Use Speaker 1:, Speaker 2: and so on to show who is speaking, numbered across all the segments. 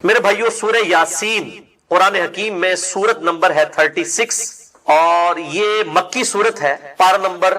Speaker 1: میرے بھائیو سورہ یاسین قرآن حکیم میں سورت نمبر ہے 36 اور یہ مکی سورت ہے. پارہ نمبر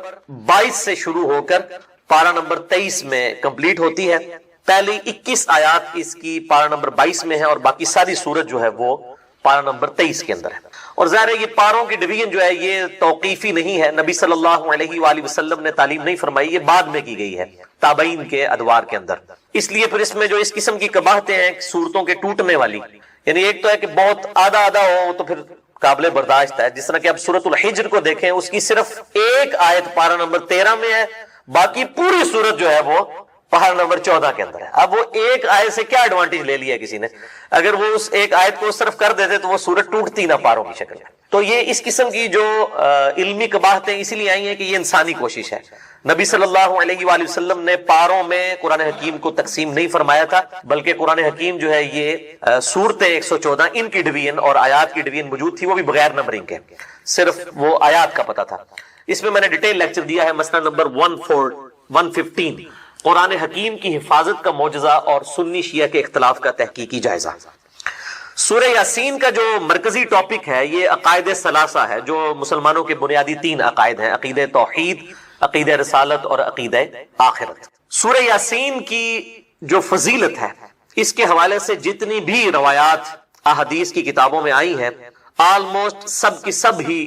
Speaker 1: 22 سے شروع ہو کر پارہ نمبر 23 میں کمپلیٹ ہوتی ہے. پہلی 21 آیات اس کی پارہ نمبر 22 میں ہے اور باقی ساری سورت جو ہے وہ پارہ نمبر 23 کے اندر ہے. اور ظاہر ہے یہ پاروں کی ڈویژن جو ہے یہ توقیفی نہیں ہے, نبی صلی اللہ علیہ وآلہ وسلم نے تعلیم نہیں فرمائی, یہ بعد میں کی گئی ہے تابعین کے ادوار کے اندر. اس لیے پھر اس میں جو اس قسم کی قباحتیں ہیں صورتوں کے ٹوٹنے والی, یعنی ایک تو ہے کہ بہت آدھا آدھا ہو تو پھر قابل برداشت ہے. جس طرح کہ اب سورۃ الحجر کو دیکھیں, اس کی صرف ایک آیت پارہ نمبر 13 میں ہے, باقی پوری سورت جو ہے وہ پارہ نمبر 14 کے اندر ہے. اب وہ ایک آیت سے کیا ایڈوانٹیج لے لیا کسی نے, اگر وہ اس ایک آیت کو صرف کر دیتے تو وہ سورت ٹوٹتی نہ پاروں کی شکل میں. تو یہ اس قسم کی جو علمی قباحتیں اسی لیے آئی ہیں کہ یہ انسانی کوشش ہے. نبی صلی اللہ علیہ وآلہ وسلم نے پاروں میں قرآن حکیم کو تقسیم نہیں فرمایا تھا, بلکہ قرآن حکیم جو ہے یہ سورتیں 114 ان کی ڈویژن اور آیات کی ڈویژن موجود تھی, وہ بھی بغیر نمبرنگ کے, صرف وہ آیات کا پتہ تھا. اس میں نے ڈیٹیل لیکچر دیا ہے, مسئلہ نمبر 115 قرآن حکیم کی حفاظت کا معجزہ اور سنی شیعہ کے اختلاف کا تحقیقی جائزہ. سورہ یاسین کا جو مرکزی ٹاپک ہے یہ عقائد ثلاثہ ہے, جو مسلمانوں کے بنیادی 3 عقائد ہیں, عقیدہ توحید, عقیدہ رسالت اور عقیدہ آخرت. سورہ یاسین کی جو فضیلت ہے اس کے حوالے سے جتنی بھی روایات احادیث کی کتابوں میں آئی ہیں آلموسٹ سب کی سب ہی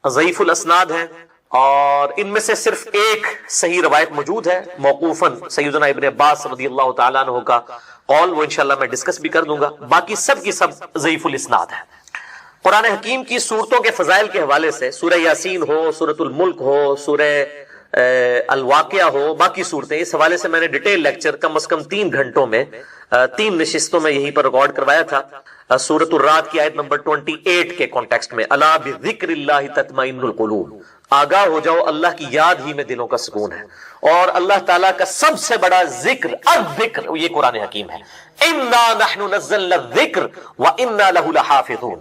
Speaker 1: ضعیف الاسناد ہیں, اور ان میں سے صرف ایک صحیح روایت موجود ہے موقوفاً سیدنا ابن عباس رضی اللہ تعالیٰ عنہ کا قول, وہ انشاءاللہ میں ڈسکس بھی کر دوں گا. باقی سب کی سب ضعیف الاسناد ہے. قرآن حکیم کی صورتوں کے فضائل کے حوالے سے سورہ یاسین ہو, سورۃ الملک ہو, سورہ الواقعہ ہو, باقی صورتیں, اس حوالے سے میں نے ڈیٹیل لیکچر کم از کم 3 گھنٹوں میں 3 نشستوں میں یہیں پر ریکارڈ کروایا تھا. سورۃ الرعد کی آیت نمبر 28 کے کانٹیکسٹ میں, الا بذکر اللہ تطمئن القلوب, آگاہ ہو جاؤ اللہ کی یاد ہی میں دلوں کا سکون ہے. اور اللہ تعالیٰ کا سب سے بڑا ذکر الذکر یہ قرآن حکیم ہے. انا نحن نزلنا الذکر وانا له لحافظون,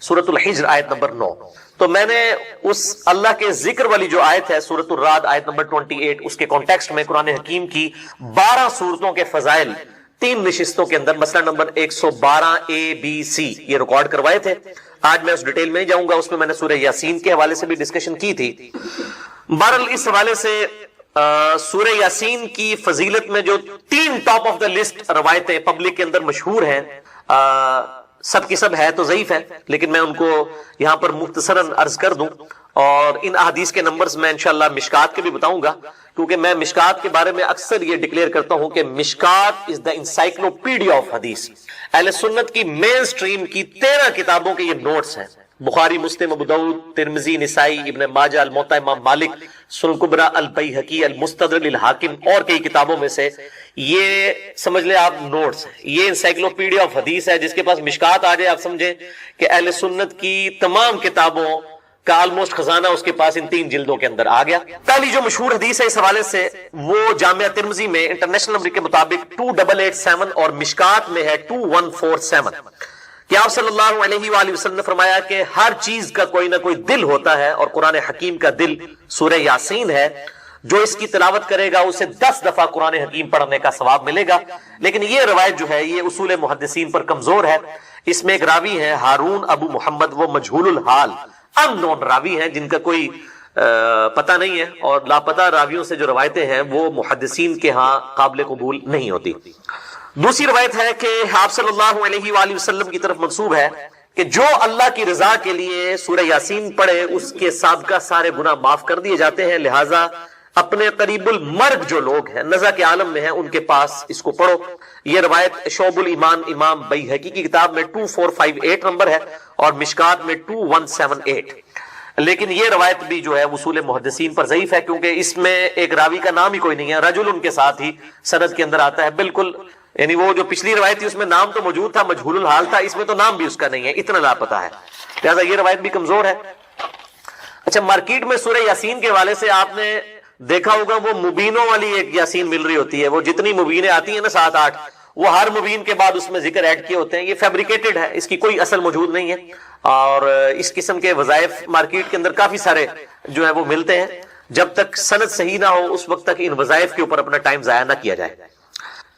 Speaker 1: سورۃ الحجر آیت نمبر 9. تو میں نے اس اللہ کے ذکر والی جو آیت ہے سورۃ الرعد آیت نمبر 28, اس کے کانٹیکسٹ میں قرآن حکیم کی 12 صورتوں کے فضائل 3 نشستوں کے اندر مسئلہ نمبر 112 ABC یہ ریکارڈ کروائے تھے. آج میں اس ڈیٹیل میں نہیں جاؤں گا, اس میں نے سورہ یاسین کے حوالے سے بھی ڈسکشن کی تھی. بہرحال اس حوالے سے سورہ یاسین کی فضیلت میں جو 3 ٹاپ آف دا لسٹ روایتیں پبلک کے اندر مشہور ہیں, سب کی سب ہے تو ضعیف ہے, لیکن میں ان کو یہاں پر مختصراً عرض کر دوں. اور ان احادیث کے نمبرز میں انشاءاللہ مشکات کے بھی بتاؤں گا, کیونکہ میں مشکات کے بارے میں اکثر یہ ڈکلیئر کرتا ہوں کہ مشکات از دا انسائکلوپیڈیا آف حدیث. اہل سنت کی مین سٹریم کی 13 کتابوں کے یہ نوٹس ہیں, بخاری, مسلم, ابو داؤد, ترمذی, نسائی, ابن ماجہ, الموطا امام مالک, سنن الکبریٰ, البیہقی, المستدرک للحاکم اور کئی کتابوں میں سے یہ سمجھ لیں آپ نوٹس ہیں. یہ انسائکلوپیڈیا آف حدیث ہے. جس کے پاس مشکات آ جائے آپ سمجھیں کہ اہل سنت کی تمام کتابوں کا آلموسٹ خزانہ اس کے پاس ان 3 جلدوں کے اندر آ گیا. پہلی جو مشہور حدیث ہے اس حوالے سے وہ جامعہ ترمذی میں انٹرنیشنل نمبر کے مطابق 2887 اور مشکات میں ہے 2147 کہ آپ صلی اللہ علیہ وآلہ وسلم نے فرمایا کہ ہر چیز کا کوئی نہ کوئی دل ہوتا ہے, اور قرآن حکیم کا دل سورہ یاسین ہے. جو اس کی تلاوت کرے گا اسے 10 دفعہ قرآن حکیم پڑھنے کا ثواب ملے گا. لیکن یہ روایت جو ہے یہ اصول محدثین پر کمزور ہے. اس میں ایک راوی ہے ہارون ابو محمد, وہ مجہول الحال ان نون راوی ہیں جن کا کوئی پتہ نہیں ہے, اور لاپتہ راویوں سے جو روایتیں ہیں وہ محدثین کے ہاں قابل قبول نہیں ہوتی. دوسری روایت ہے کہ آپ صلی اللہ علیہ وآلہ وسلم کی طرف منسوب ہے کہ جو اللہ کی رضا کے لیے سورہ یاسین پڑھے اس کے سابقہ سارے گناہ معاف کر دیے جاتے ہیں, لہٰذا اپنے قریب المرگ جو لوگ ہیں, نزع کے عالم میں ہیں, ان کے پاس اس کو پڑھو. یہ روایت شعب الایمان امام بیہقی کی کتاب میں 2458 نمبر ہے اور مشکات میں 2178. لیکن یہ روایت بھی جو ہے اصول محدثین پر ضعیف ہے, کیونکہ اس میں ایک راوی کا نام ہی کوئی نہیں ہے, رجل ان کے ساتھ ہی سند کے اندر آتا ہے بالکل. یعنی وہ جو پچھلی روایت تھی اس میں نام تو موجود تھا, مجہول الحال تھا, اس میں تو نام بھی اس کا نہیں ہے, اتنا لاپتہ ہے, لہذا یہ روایت بھی کمزور ہے. اچھا, مارکیٹ میں سورہ یاسین کے حوالے سے آپ نے دیکھا ہوگا وہ مبینوں والی ایک یاسین مل رہی ہوتی ہے. وہ جتنی مبینیں آتی ہیں نا 7-8, وہ ہر مبین کے بعد اس میں ذکر ایڈ کیے ہوتے ہیں. یہ فیبریکیٹڈ ہے, اس کی کوئی اصل موجود نہیں ہے, اور اس قسم کے وظائف مارکیٹ کے اندر کافی سارے جو ہے وہ ملتے ہیں. جب تک سند صحیح نہ ہو اس وقت تک ان وظائف کے اوپر اپنا ٹائم ضائع نہ کیا جائے.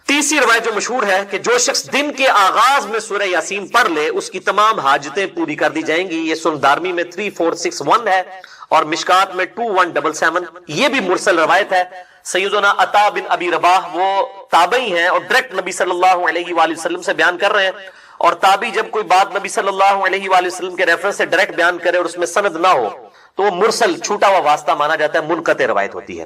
Speaker 1: تیسری روایت جو مشہور ہے کہ جو شخص دن کے آغاز میں سورہ یاسین پڑھ لے اس کی تمام حاجتیں پوری کر دی جائیں گی. یہ سنن دارمی میں 3461 ہے اور مشکات میں 2177. یہ بھی مرسل روایت ہے. سیدنا عطا بن ابی رباح وہ تابعی ہیں اور ڈائریکٹ نبی صلی اللہ علیہ وآلہ وسلم سے بیان کر رہے ہیں. اور تابعی جب کوئی بات نبی صلی اللہ علیہ وآلہ وسلم کے ریفرنس سے ڈائریکٹ بیان کرے اور اس میں سند نہ ہو تو وہ مرسل چھوٹا ہوا واسطہ مانا جاتا ہے, منقطع روایت ہوتی ہے.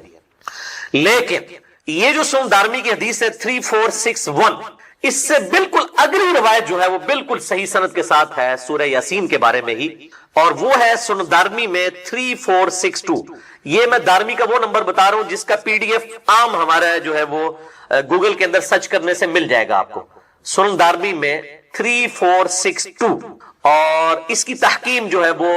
Speaker 1: لیکن یہ جو سنن دارمی کی حدیث ہے 3461, اس سے بالکل اگلی روایت جو ہے وہ بالکل صحیح سند کے ساتھ ہے سورہ یاسین کے بارے میں ہی, اور وہ ہے سنن دارمی میں 3462. یہ میں دارمی کا وہ نمبر بتا رہا ہوں جس کا پی ڈی ایف عام ہمارا جو ہے وہ گوگل کے اندر سرچ کرنے سے مل جائے گا آپ کو. سنن دارمی میں 3462, اور اس کی تحقیم جو ہے وہ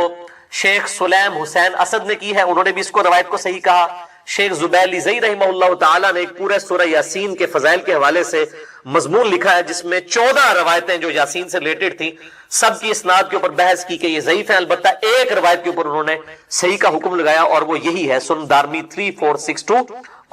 Speaker 1: شیخ سلیم حسین اسد نے کی ہے. انہوں نے بھی اس کو روایت کو صحیح کہا. شیخ زبیلی زئی رحمہ اللہ تعالی نے ایک پورے سورہ یاسین کے فضائل کے حوالے سے مضمون لکھا ہے جس میں 14 روایتیں جو یاسین سے ریلیٹڈ تھیں سب کی اسناد کے اوپر بحث کی کہ یہ ضعیف ہیں. البتہ ایک روایت کے اوپر انہوں نے صحیح کا حکم لگایا اور وہ یہی ہے سنن دارمی 3462.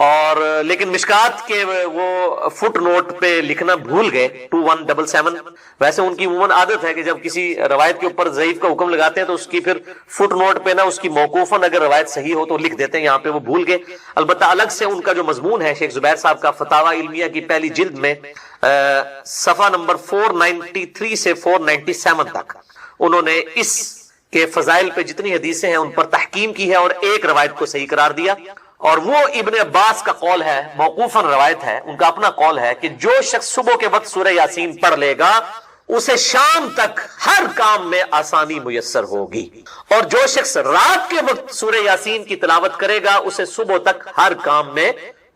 Speaker 1: اور لیکن مشکات کے وہ فٹ نوٹ پہ لکھنا بھول گئے 2177. ویسے ان کی عموماً عادت ہے کہ جب کسی روایت کے اوپر ضعیف کا حکم لگاتے ہیں تو اس کی پھر فٹ نوٹ پہ نا اس کی موقوفاً اگر روایت صحیح ہو تو لکھ دیتے ہیں, یہاں پہ وہ بھول گئے. البتہ الگ سے ان کا جو مضمون ہے شیخ زبیر صاحب کا فتاوی علمیہ کی پہلی جلد میں صفحہ نمبر 493 سے 497 تک انہوں نے اس کے فضائل پہ جتنی حدیثیں ہیں ان پر تحکیم کی ہے اور ایک روایت کو صحیح قرار دیا. اور وہ ابن عباس کا قول ہے, موقوفاً روایت ہے, ان کا اپنا قول ہے کہ جو شخص صبح کے وقت سورہ یاسین پڑھ لے گا اسے شام تک ہر کام میں آسانی میسر ہوگی, اور جو شخص رات کے وقت سورہ یاسین کی تلاوت کرے گا اسے صبح تک ہر کام میں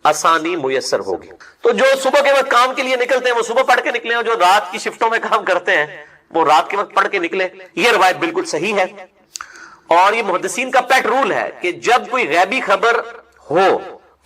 Speaker 1: آسانی میسر ہوگی. تو جو صبح کے وقت کام کے لیے نکلتے ہیں وہ صبح پڑھ کے نکلے, اور جو رات کی شفٹوں میں کام کرتے ہیں وہ رات کے وقت پڑھ کے نکلے. یہ روایت بالکل صحیح ہے. اور یہ محدثین کا پیٹ رول ہے کہ جب کوئی غیبی خبر ہو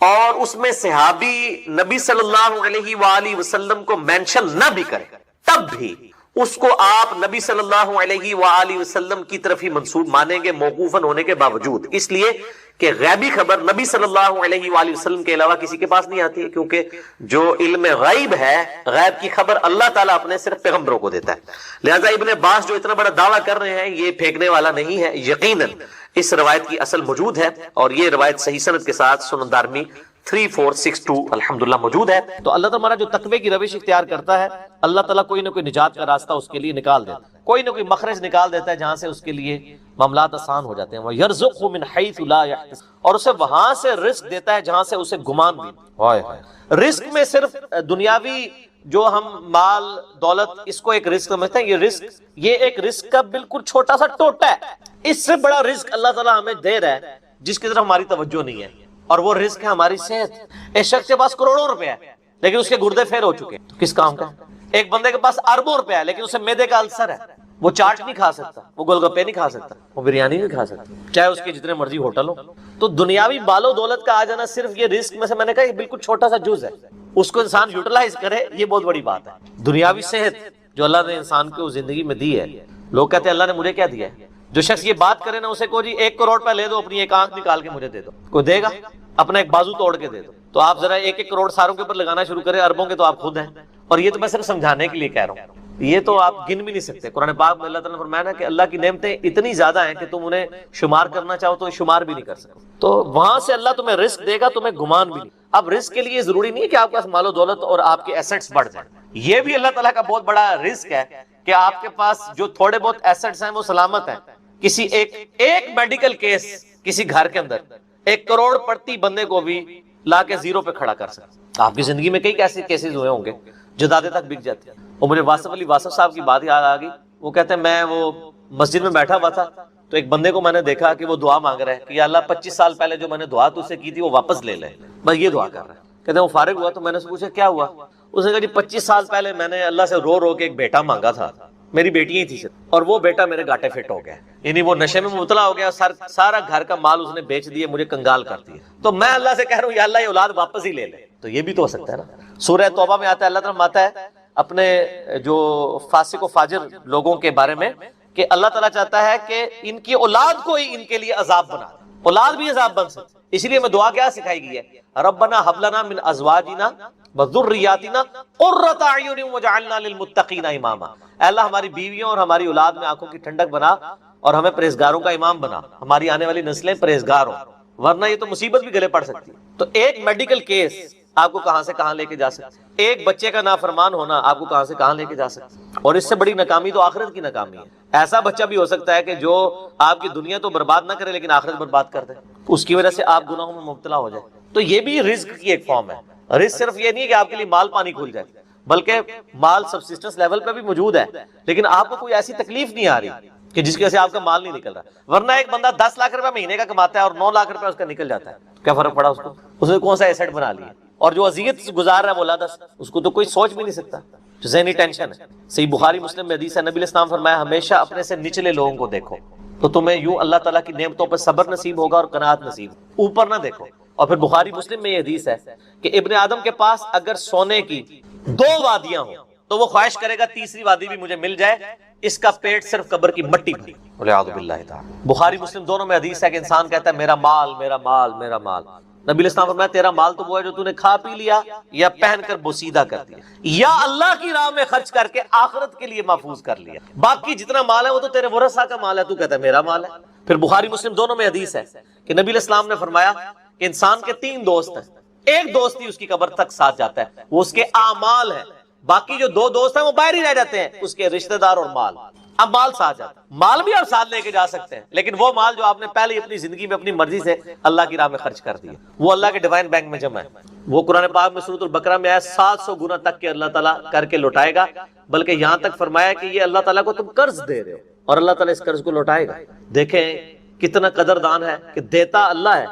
Speaker 1: اور اس میں صحابی نبی صلی اللہ علیہ وآلہ وسلم کو مینشن نہ بھی کرے تب بھی اس کو آپ نبی صلی اللہ علیہ وآلہ وسلم کی طرف ہی منسوب مانیں گے موقوفاً ہونے کے باوجود, اس لیے کہ غیبی خبر نبی صلی اللہ علیہ وآلہ وسلم کے علاوہ کسی کے پاس نہیں آتی ہے, کیونکہ جو علم غیب ہے, غیب کی خبر اللہ تعالیٰ اپنے صرف پیغمبروں کو دیتا ہے. لہذا ابن عباس جو اتنا بڑا دعویٰ کر رہے ہیں یہ پھینکنے والا نہیں ہے, یقیناً اس روایت کی اصل موجود ہے, اور یہ روایت صحیح سند کے ساتھ سنن دارمی 3462 الحمدللہ موجود ہے. تو اللہ تعالیٰ جو تقوی کی روش اختیار کرتا ہے اللہ تعالیٰ کوئی نہ کوئی نجات کا راستہ اس کے لیے نکال دیتا ہے, کوئی نہ کوئی مخرج نکال دیتا ہے جہاں سے اس کے لیے معاملات آسان ہو جاتے ہیں. وَيَرْزُقْهُ مِنْ حَيْثُ لَا يَحْتَسِبُ, اور اسے وہاں سے رزق دیتا ہے جہاں سے اسے گمان بھی نہیں. رزق میں صرف دنیاوی جو ہم مال دولت اس کو ایک رزق سمجھتے ہیں, یہ ایک رزق کا بالکل چھوٹا سا ٹوٹا ہے. اس سے بڑا رزق اللہ تعالیٰ ہمیں دے رہا ہے جس کی طرف ہماری توجہ نہیں ہے, اور وہ رزق ہے ہماری صحت. ایک شخص کے پاس کروڑوں روپے ہے لیکن اس کے گردے پھیر ہو چکے ہیں, تو کس کام کا؟ ایک بندے کے پاس اربوں روپے ہے لیکن اسے معدے کا السر ہے, وہ چاٹ نہیں کھا سکتا, وہ گول گپے نہیں کھا سکتا, وہ بریانی نہیں کھا سکتا, چاہے اس کے جتنے مرضی ہوٹل ہو. تو دنیاوی مال و دولت کا آ جانا صرف یہ رزق میں سے میں نے کہا یہ بالکل چھوٹا سا جز ہے, اس کو انسان یوٹیلائز کرے یہ بہت بڑی بات ہے. دنیاوی صحت جو اللہ نے انسان کو زندگی میں دی ہے, لوگ کہتے ہیں اللہ نے مجھے کیا دیا ہے. جو شخص یہ بات کرے نا اسے کو جی 1 کروڑ پہ لے دو, اپنی ایک آنکھ نکال کے مجھے دے دو, کوئی دے گا؟ اپنا ایک بازو توڑ کے دے دو. تو آپ ذرا 1 کروڑ ساروں کے اوپر لگانا شروع کریں اربوں کے, تو آپ خود ہیں. اور یہ تو میں صرف سمجھانے کے لیے کہہ رہا ہوں, یہ تو آپ گن بھی نہیں سکتے. قرآن پاک میں اللہ تعالیٰ نے فرمایا نا کہ اللہ کی نعمتیں اتنی زیادہ ہیں کہ تم انہیں شمار کرنا چاہو تو شمار بھی نہیں کر سکتے. تو وہاں سے اللہ تمہیں رزق دے گا, تمہیں گمان بھی نہیں. اب رزق کے لیے ضروری نہیں ہے کہ آپ کے پاس مال و دولت اور آپ کے ایسٹس بڑھ جائیں, یہ بھی اللہ تعالیٰ کا بہت بڑا رزق ہے کہ آپ کے پاس جو تھوڑے بہت ایسٹس ہیں وہ سلامت ہیں. کسی ایک میڈیکل کیس کسی گھر کے اندر 1 کروڑ پڑتی بندے کو بھی لا کے زیرو پہ کھڑا کر سکتا. آپ کی زندگی میں کئی ایسے کیسز ہوئے ہوں گے جدادے تک بک جاتے ہیں. اور مجھے واصف علی واصف صاحب کی بات یاد آ گئی. وہ کہتے ہیں میں وہ مسجد میں بیٹھا ہوا تھا تو ایک بندے کو میں نے دیکھا کہ وہ دعا مانگ رہا ہے کہ یا اللہ 25 سال پہلے جو میں نے دعا تجھ سے کی تھی وہ واپس لے لے, بس یہ دعا کر رہا ہے. کہتے ہیں وہ فارغ ہوا تو میں نے اس سے پوچھا کیا ہوا. اس نے کہا جی 25 سال پہلے میں نے اللہ سے رو رو کے ایک بیٹا مانگا تھا, میری بیٹیاں تھی اور وہ بیٹا میرے گاٹے فٹ ہو گیا, یعنی وہ نشے میں مبتلا ہو گیا, سارا گھر کا مال اس نے بیچ دیا, مجھے کنگال کر دیا. تو میں اللہ سے کہہ رہا ہوں یا اللہ یہ اولاد واپس ہی لے لے. تو یہ بھی تو ہو سکتا ہے نا. سورہ توبہ میں آتا ہے, اللہ تعالیٰ آتا ہے اپنے جو فاسق و فاجر لوگوں کے بارے میں کہ اللہ تعالیٰ چاہتا ہے کہ ان کی اولاد کو ہی ان کے لیے عذاب بنا دے, اولاد بھی عذاب بن سکتی. اس لیے میں دعا کیا سکھائی گئی ہے, ربنا حب لنا من ازواجنا وذریاتنا قرۃ اعین وجعلنا للمتقین اماما، اے اللہ ہماری بیویوں اور ہماری اولاد میں آنکھوں کی ٹھنڈک بنا اور ہمیں پرہیزگاروں کا امام بنا، ہماری آنے والی نسلیں پرہیزگار ہوں، ورنہ یہ تو مصیبت بھی گلے پڑ سکتی ہے۔ تو ایک میڈیکل کیس آپ کو کہاں سے کہاں لے کے جا سکتا، ایک بچے کا نافرمان ہونا آپ کو کہاں سے کہاں لے کے جا سکتا، اور اس سے بڑی ناکامی تو آخرت کی ناکامی ہے۔ ایسا بچہ بھی ہو سکتا ہے کہ جو آپ کی دنیا تو برباد نہ کرے لیکن آخرت برباد کر دے، اس کی وجہ سے آپ گناہوں میں مبتلا ہو جائے۔ تو یہ بھی رزق کی ایک فارم ہے۔ رزق صرف یہ نہیں ہے کہ آپ کے لیے مال پانی کھل جائے، بلکہ مال سبسسٹنس لیول پہ بھی موجود ہے، لیکن آپ کو کوئی ایسی تکلیف نہیں آ رہی کہ جس کی وجہ سے آپ کا مال نہیں نکل رہا۔ ورنہ ایک بندہ 10 لاکھ روپے مہینے کا کماتا ہے اور 9 لاکھ روپے اس کا نکل جاتا ہے، کیا فرق پڑا اس کو؟ اس نے کون سا ایسٹ بنا لیا؟ اور جو اذیت گزار رہا ہے وہ اللہ اس کو تو کوئی سوچ بھی نہیں سکتا، جو ذہنی ٹینشن ہے۔ صحیح بخاری مسلم میں حدیث ہے، نبی علیہ السلام فرمایا ہمیشہ اپنے سے نچلے لوگوں کو دیکھو تو تمہیں یوں اللہ تعالیٰ کی نعمتوں پر صبر نصیب ہوگا اور قناعت نصیب، اوپر نہ دیکھو۔ اور پھر بخاری مسلم میں یہ حدیث ہے کہ ابن آدم کے پاس اگر سونے کی 2 وادیاں ہوں تو وہ خواہش کرے گا تیسری وادی بھی مجھے مل جائے، اس کا پیٹ صرف قبر کی مٹی بھری، والعیاذ باللہ تعالی۔ بخاری مسلم دونوں میں حدیث ہے کہ انسان کہتا ہے میرا مال میرا مال میرا مال، نبی علیہ السلام فرمایا تیرا مال تو وہ ہے جو تو نے کھا پی لیا یا پہن کر بوسیدہ کر دیا یا اللہ کی راہ میں خرچ کر کے آخرت کے لیے محفوظ کر لیا، باقی جتنا مال ہے وہ تو تیرے ورثہ کا مال ہے، تو کہتا ہے میرا مال ہے۔ پھر بخاری مسلم دونوں میں حدیث ہے کہ نبی علیہ السلام نے فرمایا کہ انسان کے 3 دوست ہیں، ایک دوست ہی اس کی قبر تک ساتھ جاتا ہے، وہ اس کے اعمال ہیں، باقی جو 2 دوست ہیں وہ باہر ہی رہ جاتے ہیں، اس کے رشتہ دار اور مال۔ اب مال ساتھ جاتا ہے، مال بھی آپ ساتھ لے کے جا سکتے ہیں، لیکن وہ مال جو آپ نے پہلے اپنی زندگی میں اپنی مرضی سے اللہ کی راہ میں خرچ کر دیا وہ اللہ کے ڈیوائن بینک میں جمع ہے، وہ قرآن پاک میں سورۃ البقرہ میں آیا 700 گنا تک کہ اللہ تعالیٰ کر کے لوٹائے گا، بلکہ یہاں تک فرمایا کہ یہ اللہ تعالیٰ کو تم قرض دے رہے ہو اور اللہ تعالیٰ اس قرض کو لوٹائے گا۔ دیکھیں کتنا قدردان ہے کہ دیتا اللہ ہے،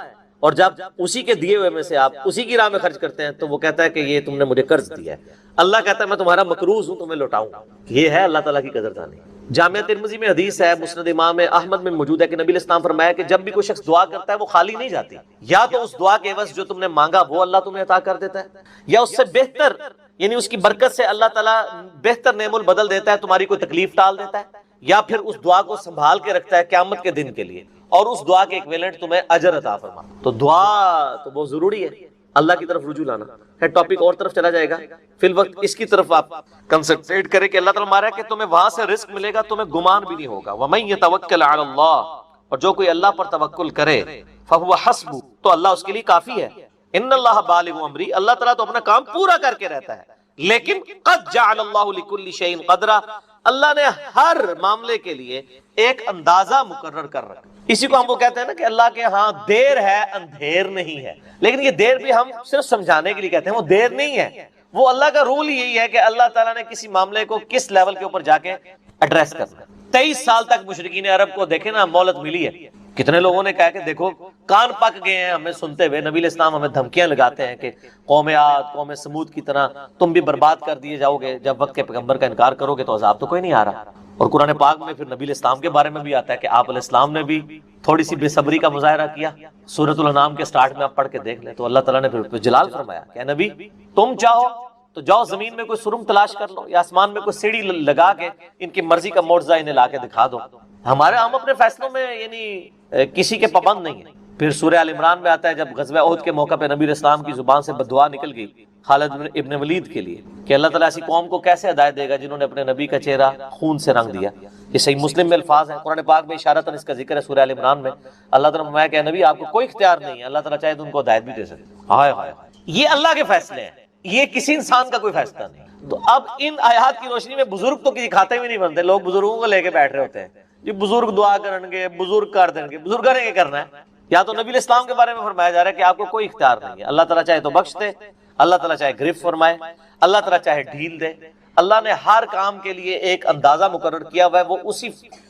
Speaker 1: اور جب اسی کے دیے ہوئے میں سے آپ اسی کی راہ میں خرچ کرتے ہیں تو وہ کہتا ہے کہ یہ تم نے مجھے قرض دیا ہے، اللہ کہتا ہے میں تمہارا مقروض ہوں، تمہیں لوٹاؤں گا۔ یہ ہے اللہ تعالیٰ کی قدردانی۔ جامعہ ترمذی میں حدیث ہے، مسند امام احمد میں موجود ہے کہ نبی علیہ السلام فرمایا کہ جب بھی کوئی شخص دعا کرتا ہے وہ خالی نہیں جاتی، یا تو اس دعا کے عوض جو تم نے مانگا وہ اللہ تمہیں عطا کر دیتا ہے، یا اس سے بہتر یعنی اس کی برکت سے اللہ تعالیٰ بہتر نعم البدل دیتا ہے، تمہاری کوئی تکلیف ٹال دیتا ہے، یا پھر اس دعا کو سنبھال کے رکھتا ہے قیامت کے دن کے لیے، اور اس دعا کے ایکویلنٹ تمہیں اجر عطا فرما۔ تو دعا تو بہت ضروری ہے، اللہ کی طرف رجوع لانا ہے۔ ٹاپک اور طرف چلا جائے گا، فی الوقت اس کی طرف آپ کنسنٹریٹ کریں کہ اللہ تعالیٰ مارا کہ تمہیں وہاں سے رزق ملے گا، تمہیں گمان بھی نہیں ہوگا۔ وَمَن يَتَوَكَّلْ عَلَى اللَّهِ، اور جو کوئی اللہ پر توکل کرے فَهُوَ حَسْبُهُ، تو اللہ اس کے لیے کافی ہے۔ ان اللہ بالغ امری، اللہ تعالیٰ تو اپنا کام پورا کر کے رہتا ہے، لیکن قد جعل اللہ لكل شيء قدرا، اللہ نے ہر معاملے کے لیے ایک اندازہ مقرر کر رکھا۔ اسی کو ہم وہ کہتے ہیں نا کہ اللہ کے ہاں دیر ہے اندھیر نہیں ہے، لیکن یہ دیر بھی ہم صرف سمجھانے کے لیے کہتے ہیں، وہ دیر نہیں ہے، وہ اللہ کا رول یہی ہے کہ اللہ تعالیٰ نے کسی معاملے کو کس لیول کے اوپر جا کے ایڈریس کرنا ہے۔ 23 سال تک مشرکین عرب کو دیکھیں نا مہلت ملی ہے، کتنے لوگوں نے کہا کہ دیکھو کان پک گئے ہیں ہمیں سنتے ہوئے، نبی علیہ السلام ہمیں دھمکیاں لگاتے ہیں کہ قوم عاد قوم سمود کی طرح تم بھی برباد کر دیے جاؤ گے، جب وقت کے پیغمبر کا انکار کرو گے تو عذاب تو کوئی نہیں آ رہا۔ اور قرآن پاک میں پھر نبی علیہ السلام کے بارے میں بھی آتا ہے کہ آپ علیہ السلام نے بھی تھوڑی سی بے صبری کا مظاہرہ کیا، سورۃ الانعام کے سٹارٹ میں آپ پڑھ کے دیکھ لیں تو اللہ تعالیٰ نے پھر جلال فرمایا کہ نبی تم چاہو تو جاؤ زمین میں کوئی سرنگ تلاش کر لو یا آسمان میں کوئی سیڑھی لگا کے ان کی مرضی کا معجزہ انہیں لا کے دکھا دو، ہم اپنے فیصلوں میں یعنی کسی کے پابند نہیں ہیں۔ پھر سورہ آل عمران میں آتا ہے جب غزوہ احد کے موقع پہ نبی علیہ السلام کی زبان سے بددعا نکل گئی خالد ابن ولید کے لیے کہ اللہ تعالیٰ ایسی قوم کو کیسے ہدایت دے گا جنہوں نے اپنے نبی کا چہرہ خون سے رنگ دیا۔ یہ صحیح مسلم میں الفاظ ہیں، قرآن پاک میں اشارتاً اس کا ذکر ہے، سورہ آل عمران میں اللہ تعالیٰ نے فرمایا کہ نبی آپ کو کوئی اختیار نہیں ہے، اللہ تعالیٰ چاہے تو ان کو ہدایت بھی دے سکتے۔ ہائے ہائے، یہ اللہ کے فیصلے ہیں، یہ کسی انسان کا کوئی فیصلہ نہیں۔ تو اب ان آیات کی روشنی میں بزرگ تو کسی کھاتے بھی نہیں بنتے، لوگ بزرگوں کو لے کے بیٹھ رہے ہوتے ہیں، جی بزرگ دعا کریں گے، بزرگ کر دیں گے، بزرگوں نے کیا کرنا ہے؟ یا تو نبی علیہ السلام کے بارے میں فرمایا جا رہا ہے کہ آپ کو کوئی اختیار نہیں ہے، اللہ تعالیٰ چاہے تو بخش دے، اللہ تعالیٰ چاہے گرفت فرمائے، اللہ تعالیٰ چاہے ڈھیل دے، اللہ نے ہر کام کے لیے ایک اندازہ مقرر کیا ہوا ہے، وہ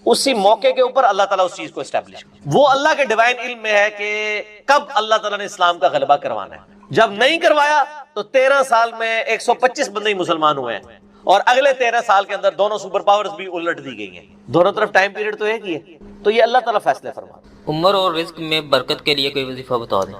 Speaker 1: اسی موقع کے اوپر اللہ تعالیٰ اس چیز کو اسٹیبلش کرے۔ وہ اللہ کے ڈیوائن علم میں ہے کہ کب اللہ تعالیٰ نے اسلام کا غلبہ کروانا ہے، جب نہیں کروایا تو 13 سال میں 125 بندے ہی مسلمان ہوئے ہیں، اور اگلے 13 سال کے اندر دونوں سپر پاورز بھی الٹ دی گئی ہیں، دونوں طرف ٹائم پیریڈ تو ایک ہی ہے۔ تو یہ اللہ تعالیٰ فیصلے فرماتا ہے۔
Speaker 2: عمر اور رزق میں برکت کے لیے کوئی وظیفہ بتا دیں۔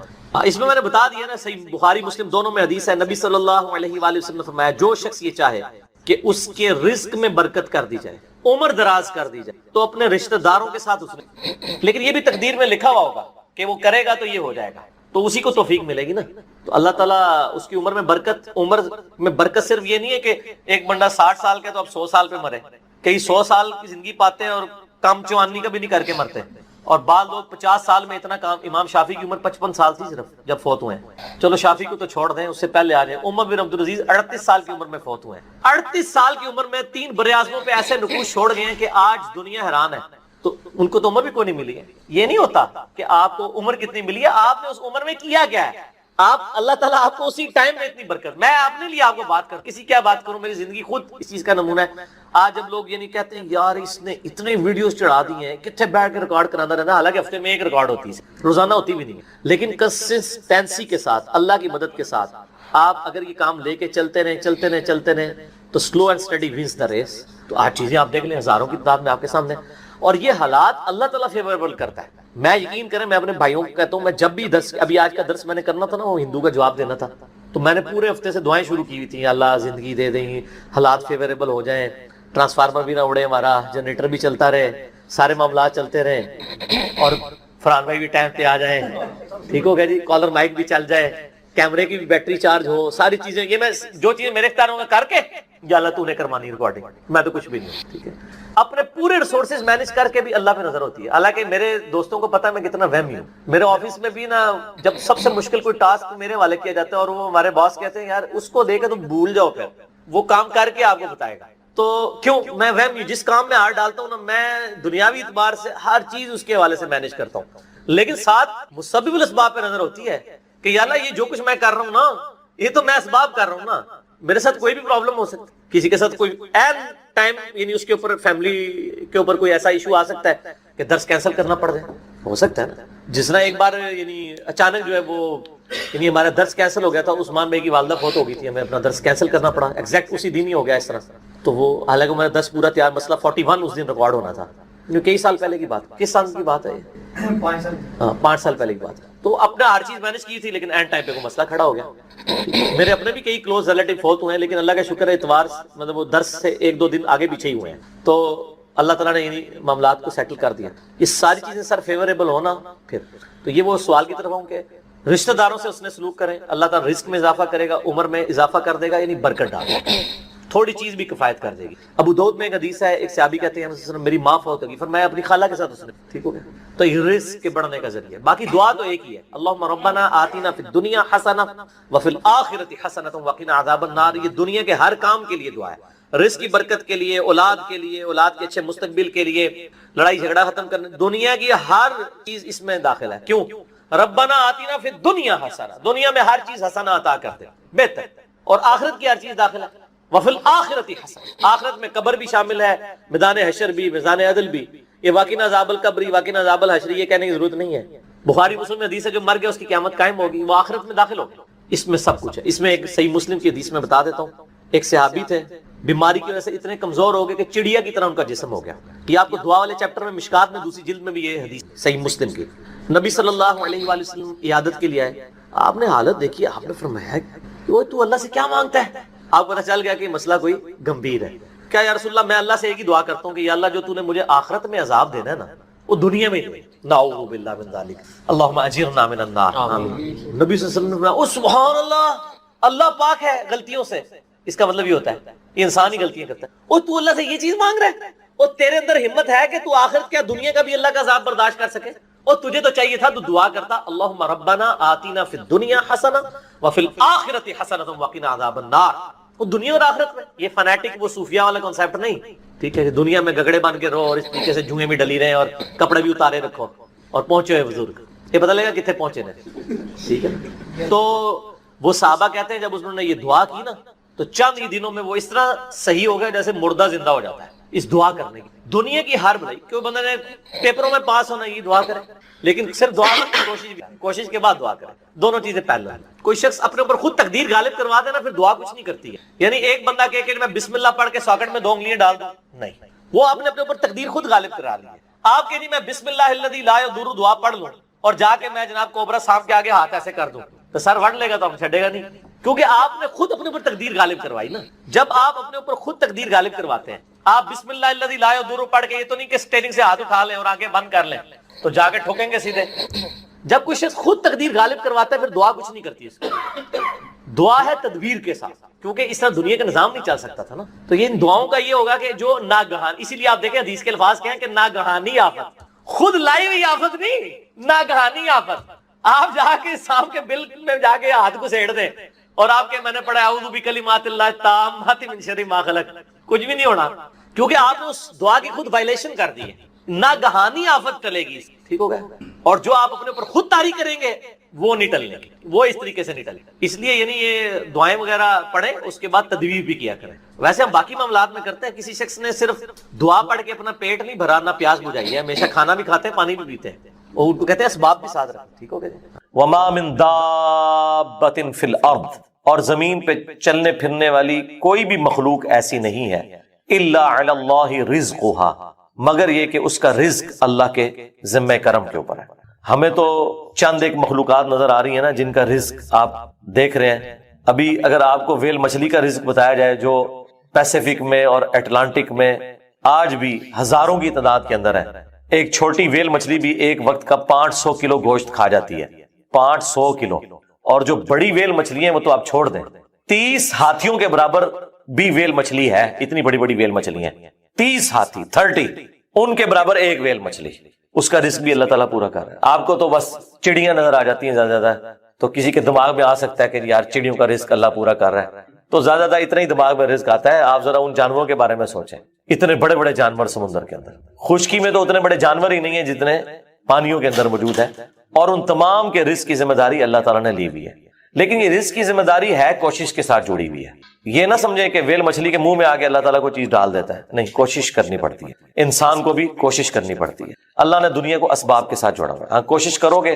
Speaker 1: اس میں نے بتا دیا نا، صحیح بخاری مسلم دونوں میں حدیث ہے، نبی صلی اللہ علیہ وآلہ وسلم نے فرمایا جو شخص یہ چاہے کہ اس کے رزق میں برکت کر دی جائے، عمر دراز کر دی جائے، تو اپنے رشتہ داروں کے ساتھ اس نے، لیکن یہ بھی تقدیر میں لکھا ہوا ہوگا کہ وہ کرے گا تو یہ ہو جائے گا، تو اسی کو توفیق ملے گی نا. تو اللہ تعالیٰ اس کی عمر میں برکت صرف یہ نہیں ہے کہ ایک بندہ 60 سال کا تو اب 100 سال پہ مرے. کئی 100 سال کی زندگی پاتے ہیں اور کام چوانی کا بھی نہیں کر کے مرتے. اور بعض لوگ 50 سال میں اتنا کام. امام شافعی کی عمر 55 سال تھی صرف جب فوت ہوئے ہیں. چلو شافعی کو تو چھوڑ دیں, اس سے پہلے آ جائیں. عمر بن عبدالعزیز 38 سال کی عمر میں فوت ہوئے ہیں. 38 سال کی عمر میں 3 براعظموں پہ ایسے نقوش چھوڑ گئے ہیں کہ آج دنیا حیران ہے. تو ان کو تو عمر بھی کوئی نہیں ملی ہے. یہ نہیں ہوتا کہ آپ کو عمر کتنی ملی ہے, آپ نے اس عمر میں کیا کیا ہے. آپ اللہ تعالیٰ آپ کو اسی ٹائم میں اتنی برکت. میں اپنے لیے آپ کو بات کر, کسی کیا بات کروں, میری زندگی خود اس چیز کا نمونہ ہے. آج جب لوگ یہ نہیں کہتے ہیں یار اس نے اتنے ویڈیوز چڑھا دی ہیں, کتنے بیٹھ کے ریکارڈ کرانا رہنا, حالانکہ ہفتے میں ایک ریکارڈ ہوتی ہے, روزانہ ہوتی بھی نہیں ہے. لیکن کنسسٹینسی کے ساتھ, اللہ کی مدد کے ساتھ آپ اگر یہ کام لے کے چلتے رہیں تو slow and steady wins the race. تو آج چیزیں آپ دیکھ لیں, ہزاروں کی تعداد میں آپ کے سامنے. اور یہ حالات اللہ تعالیٰ فیوریبل کرتا ہے. میں یقین کریں, میں اپنے بھائیوں کو کہتا ہوں, میں جب بھی درس, ابھی آج کا درس میں نے کرنا تھا نا, وہ ہندو کا جواب دینا تھا, تو میں نے پورے ہفتے سے دعائیں شروع کی ہوئی تھیں. اللہ زندگی دے دیں, حالات فیوریبل ہو جائیں, ٹرانسفارمر بھی نہ اڑے ہمارا, جنریٹر بھی چلتا رہے, سارے معاملات چلتے رہیں, اور فرحان بھائی بھی ٹائم پہ آ جائیں, ٹھیک ہو گیا جی, کالر مائک بھی چل جائے, کیمرے کی بھی بیٹری چارج ہو, ساری چیزیں. یہ میں جو چیزیں میرے اختیار میں کر کے, یا اللہ تو نے کرمانی ریکارڈنگ, میں تو کچھ بھی نہیں. ٹھیک ہے, اپنے پورے ریسورسز مینج کر کے بھی اللہ پہ نظر ہوتی ہے. حالانکہ میرے دوستوں کو پتا ہے میں کتنا وہمی ہوں. میرے آفس میں بھی نا, جب سب سے مشکل کوئی ٹاسک میرے والے کیا جاتا ہے اور وہ ہمارے باس کہتے ہیں یار اس کو دے کے تو بھول جاؤ, پھر وہ کام کر کے آپ کو بتائے گا. تو کیوں میں وہمی, جس کام میں ہاتھ ڈالتا ہوں نا, میں دنیاوی اعتبار سے ہر چیز اس کے حوالے سے مینج کرتا ہوں, لیکن ساتھ مسبب الاسباب پہ نظر ہوتی ہے کہ یا اللہ یہ جو کچھ میں کر رہا ہوں نا, یہ تو میں اسباب کر رہا ہوں نا, میرے ساتھ کوئی بھی پرابلم ہو سکتی, کسی کے ساتھ کوئی این ٹائم, یعنی اس کے اوپر فیملی کے اوپر کوئی ایسا ایشو آ سکتا ہے کہ درس کینسل کرنا پڑ جائے. ہو سکتا ہے نا, جس طرح ایک بار یعنی اچانک جو ہے وہ یعنی ہمارا درس کینسل ہو گیا تھا, عثمان بھائی کی والدہ فوت ہو گئی تھی, ہمیں اپنا درس کینسل کرنا پڑا, ایگزیکٹ اسی دن ہی ہو گیا اس طرح. تو وہ حالانکہ ہمارا درس پورا تیار, مسئلہ 41 اس دن ریکارڈ ہونا تھا, کئی سال پہلے کی بات. کس سال کی بات ہے؟ 5 سال پہلے کی بات ہے. تو اپنا ہر چیز مینج کی تھی, لیکن اینڈ ٹائم پہ کوئی مسئلہ کھڑا ہو گیا. میرے اپنے بھی کئی کلوز ریلیٹیو فوت ہوئے ہیں, لیکن اللہ کا شکر ہے اتوار مطلب وہ درس سے 1-2 دن آگے پیچھے ہی ہوئے ہیں. تو اللہ تعالیٰ نے یعنی معاملات کو سیٹل کر دیا. یہ ساری چیزیں سر فیوریبل ہونا. پھر تو یہ وہ سوال کی طرف ہوں کہ رشتہ داروں سے اس نے سلوک کریں, اللہ تعالیٰ رزق میں اضافہ کرے گا, عمر میں اضافہ کر دے گا, یعنی برکت ڈال دے گا, تھوڑی چیز بھی کفایت کر دے گی. ابو داؤد میں ایک حدیث ہے, ایک صحابی کہتے ہیں میری ماں فوت ہوگی, فرمایا اپنی خالہ کے ساتھ اس نے, ٹھیک ہو گیا. تو یہ رزق کے بڑھنے کا ذریعہ. باقی دعا تو ایک ہی ہے, اللہم ربنا آتنا فی الدنیا حسنہ وفی الآخرۃ حسنہ وقنا عذاب النار. یہ دنیا کے ہر کام کے لیے دعا ہے, رزق کی برکت کے لیے, اولاد کے لیے, اولاد کے اچھے مستقبل کے لیے, لڑائی جھگڑا ختم کرنے, دنیا کی ہر چیز اس میں داخل ہے. کیوں؟ ربنا آتنا فی الدنیا حسنہ, دنیا میں ہر چیز حسنہ عطا کر دے, بہتر. اور آخرت کی ہر چیز داخل ہے, وفی الآخرۃ حسنہ, آخرت میں قبر بھی شامل ہے, میدان حشر بھی, میدان عدل بھی. یہ وقنا عذاب القبر, وقنا عذاب الحشر, یہ کہنے کی ضرورت نہیں ہے. بخاری مسلم میں حدیث ہے جو مر گیا اس کی قیامت قائم ہوگی, وہ آخرت میں داخل ہوگی. اس میں سب کچھ ہے. اس میں ایک صحیح مسلم کی حدیث میں بتا دیتا ہوں, ایک صحابی تھے, بیماری کی وجہ سے اتنے کمزور ہو گئے کہ چڑیا کی طرح ان کا جسم ہو گیا. یہ آپ کو دعا والے چیپٹر میں مشکات میں دوسری جلد میں بھی یہ حدیث صحیح مسلم کی. نبی صلی اللہ علیہ وآلہ وسلم عیادت کے لیے آئے, آپ نے حالت دیکھی, آپ نے فرمایا کہ تو اللہ سے کیا مانگتا ہے؟ آپ کو پتہ چل گیا کہ مسئلہ کوئی گمبھیر ہے. کیا یا رسول اللہ, میں اللہ سے ایک ہی دعا کرتا ہوں کہ یا اللہ جو تو نے مجھے آخرت میں عذاب دینا ہے نا, وہ دنیا میں دے. نعوذ باللہ من ذالک, اللہم اجرنا من النار. نبی صلی اللہ علیہ وسلم نے فرمایا سبحان اللہ, اللہ پاک ہے غلطیوں سے. اس کا مطلب یہ ہوتا ہے یہ انسان ہی غلطیاں کرتا ہے. اور تو اللہ سے یہ چیز مانگ رہا ہے, اور تیرے اندر ہمت ہے کہ تو آخرت کیا دنیا کا بھی اللہ کا عذاب برداشت کر سکے. اور تجھے تو چاہیے تھا تو دعا کرتا اللہم ربنا آتینا فی الدنیا حسنہ وفی الآخرۃ حسنہ وقنا عذاب النار. وہ دنیا اور آخرت میں, یہ فنیٹک وہ صوفیہ والا کنسیپٹ نہیں, ٹھیک ہے, کہ دنیا میں گگڑے بن کے رہو اور اس طریقے سے جوئیں بھی ڈلی رہے اور کپڑے بھی اتارے رکھو اور پہنچے ہوئے بزرگ, یہ پتہ لگا کتنے پہنچے نے, ٹھیک ہے. تو وہ صحابہ کہتے ہیں جب انہوں نے یہ دعا کی نا تو چند ہی دنوں میں وہ اس طرح صحیح ہو گیا جیسے مردہ زندہ ہو جاتا ہے اس دعا کرنے کی. دنیا کی ہر بھلائی, کیوں بندہ نے پیپروں میں پاس ہونا یہ دعا کرے, لیکن صرف دعا کی کوشش کے بعد دعا کرے, دونوں چیزیں پہلے. کوئی شخص اپنے اوپر خود تقدیر غالب کروا دے نا, پھر دعا کچھ نہیں کرتی ہے. یعنی ایک بندہ کہے کہ میں بسم اللہ پڑھ کے ساکٹ میں 2 انگلیاں ڈال دوں, نہیں, وہ آپ نے اپنے اوپر تقدیر خود غالب کرا لی ہے. آپ کہ نہیں میں بسم اللہ الذی لا یضر دعا پڑھ لوں اور جا کے میں جناب کوبرا سانپ کے آگے ہاتھ ایسے کر دوں تو سر وڑ لے گا تو ہم چھڑے گا نہیں, کیونکہ آپ نے خود اپنے اوپر تقدیر غالب کروائی نا. جب آپ اپنے اوپر خود تقدیر غالب کرواتے ہیں, آپ بسم اللہ الذی لا یضر پڑھ کے یہ تو نہیں کہ اسٹیئرنگ سے ہاتھ اٹھا لیں اور آگے بند کر لیں تو جا کے ٹھوکیں گے سیدھے, جب کوئی شخص خود تقدیر غالب کرواتا ہے پھر دعا کچھ نہیں کرتی اس کو. دعا ہے تدبیر کے ساتھ, کیونکہ اس طرح دنیا کا نظام نہیں چل سکتا تھا نا. تو یہ ان دعاؤں کا یہ ہوگا کہ جو ناگہان, اسی لیے آپ دیکھیں حدیث کے الفاظ کیا ہیں کہ ناگہانی آفت, خود لائی ہوئی آفت نہیں, ناگہانی آفت. آپ جا کے سام کے بل میں جا کے ہاتھ کو سیڑ دیں اور آپ کے میں نے پڑھا اعوذ بکلمات اللہ التامات من شر ما خلق, کچھ بھی نہیں ہونا, کیونکہ آپ نے اس دعا کی خود وائلیشن کر دی ہے. ناگہانی آفت ٹلے گی, ٹھیک ہو گیا. اور جو آپ اپنے اوپر خود طاری کریں گے وہ نہیں ٹلنے گی, وہ اس طریقے سے نہیں ٹلے. اس لیے یعنی یہ دعائیں وغیرہ پڑھیں, اس کے بعد تدبیر بھی کیا کریں. ویسے ہم باقی معاملات میں کرتے ہیں, کسی شخص نے صرف دعا پڑھ کے اپنا پیٹ نہیں بھرا, نہ پیاس بجھائی ہے, ہمیشہ کھانا بھی کھاتے ہیں پانی بھی پیتے ہیں, وہ کہتے ہیں اسباب بھی ساتھ رکھیں, ٹھیک ہو گیا. وما من دابۃ فی الارض, اور زمین پہ چلنے پھرنے والی کوئی بھی مخلوق ایسی نہیں ہے, الا علی اللہ رزقها, مگر یہ کہ اس کا رزق اللہ کے ذمہ کرم کے اوپر ہے. ہمیں تو چند ایک مخلوقات نظر آ رہی ہیں نا جن کا رزق آپ دیکھ رہے ہیں. ابھی اگر آپ کو ویل مچھلی کا رزق بتایا جائے جو پیسیفک میں اور اٹلانٹک میں آج بھی ہزاروں کی تعداد کے اندر ہے, ایک چھوٹی ویل مچھلی بھی ایک وقت کا 500 کلو گوشت کھا جاتی ہے, 500 کلو. اور جو بڑی ویل مچھلی ہیں وہ تو آپ چھوڑ دیں, 30 ہاتھیوں کے برابر بھی ویل مچھلی ہے, اتنی بڑی بڑی ویل مچھلی ہیں, 30 ہاتھی 30 ان کے برابر ایک ویل مچھلی. اس کا رزق بھی اللہ تعالیٰ پورا کر رہا ہے. آپ کو تو بس چڑیاں نظر آ جاتی ہیں زیادہ زیادہ, تو کسی کے دماغ میں آ سکتا ہے کہ یار چڑیوں کا رزق اللہ پورا کر رہا ہے, تو زیادہ زیادہ اتنا ہی دماغ میں رزق آتا ہے. آپ ذرا ان جانوروں کے بارے میں سوچیں, اتنے بڑے بڑے جانور سمندر کے اندر, خشکی میں تو اتنے بڑے جانور ہی نہیں ہیں جتنے پانیوں کے اندر موجود ہیں, اور ان تمام کے رزق کی ذمہ داری اللہ تعالیٰ نے لی ہوئی ہے. لیکن یہ رزق کی ذمہ داری ہے کوشش کے ساتھ جڑی ہوئی ہے. یہ نہ سمجھیں کہ ویل مچھلی کے منہ میں آگے اللہ تعالیٰ کو چیز ڈال دیتا ہے, نہیں, کوشش کرنی پڑتی ہے, انسان کو بھی کوشش کرنی پڑتی ہے. اللہ نے دنیا کو اسباب کے ساتھ جوڑا ہوا ہے, ہاں کوشش کرو گے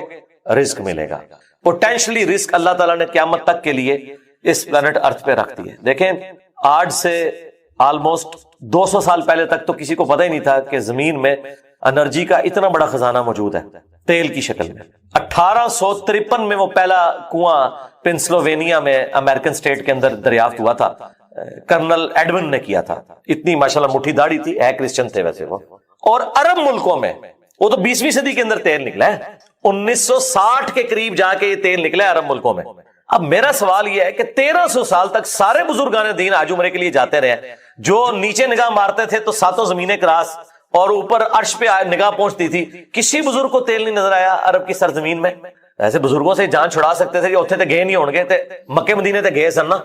Speaker 1: رزق ملے گا. پوٹینشلی رزق اللہ تعالیٰ نے قیامت تک کے لیے اس پلانٹ ارتھ پہ رکھ دی ہے. دیکھیں آج سے آلموسٹ 200 سال پہلے تک تو کسی کو پتہ ہی نہیں تھا کہ زمین میں انرجی کا اتنا بڑا خزانہ موجود ہے تیل کی شکل میں. 1853 میں وہ پہلا کنواں پنسلوینیا میں امریکن سٹیٹ کے اندر دریافت ہوا تھا, کرنل ایڈون نے کیا تھا. اتنی ماشاءاللہ مٹھی داڑھی تھی, ہے کرسچن تھے ویسے وہ. اور عرب ملکوں میں وہ تو 20ویں صدی کے اندر تیل نکلا ہے, 1960 کے قریب جا کے یہ تیل نکلا ہے عرب ملکوں میں. اب میرا سوال یہ ہے کہ 1300 سال تک سارے بزرگان دین حج عمرے کے لیے جاتے رہے, جو نیچے نگاہ مارتے تھے تو ساتوں زمینیں کراس اور اوپر عرش پہ نگاہ پہنچتی تھی, کسی بزرگ کو تیل نہیں نظر آیا عرب کی سرزمین میں. ایسے بزرگوں سے جان چھڑا سکتے تھے کہ اتنے تے گئے نہیں ہون گے, تے مکے مدینے تے گئے سن نا,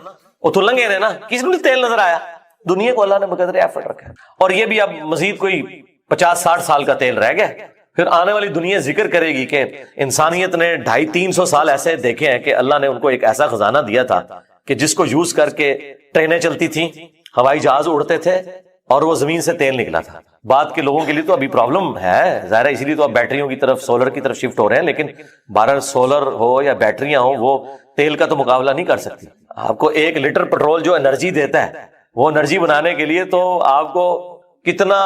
Speaker 1: اتوں لنگے نے نا, کسی کو تیل نظر آیا. دنیا کو اللہ نے بقدر ایفرٹ رکھا ہے, اور یہ بھی اب مزید کوئی 50-60 سال کا تیل رہ گیا. پھر آنے والی دنیا ذکر کرے گی کہ انسانیت نے 250-300 سال ایسے دیکھے ہیں کہ اللہ نے ان کو ایک ایسا خزانہ دیا تھا کہ جس کو یوز کر کے ٹرینیں چلتی تھیں, ہوائی جہاز اڑتے تھے, اور وہ زمین سے تیل نکلا تھا. بعد کے لوگوں کے لیے تو ابھی پرابلم ہے ظاہر ہے, اسی لیے تو اب بیٹریوں کی طرف, سولر کی طرف شفٹ ہو رہے ہیں, لیکن 12 سولر ہو یا بیٹریاں ہوں وہ تیل کا تو مقابلہ نہیں کر سکتی. آپ کو 1 لیٹر پیٹرول جو انرجی دیتا ہے, وہ انرجی بنانے کے لیے تو آپ کو کتنا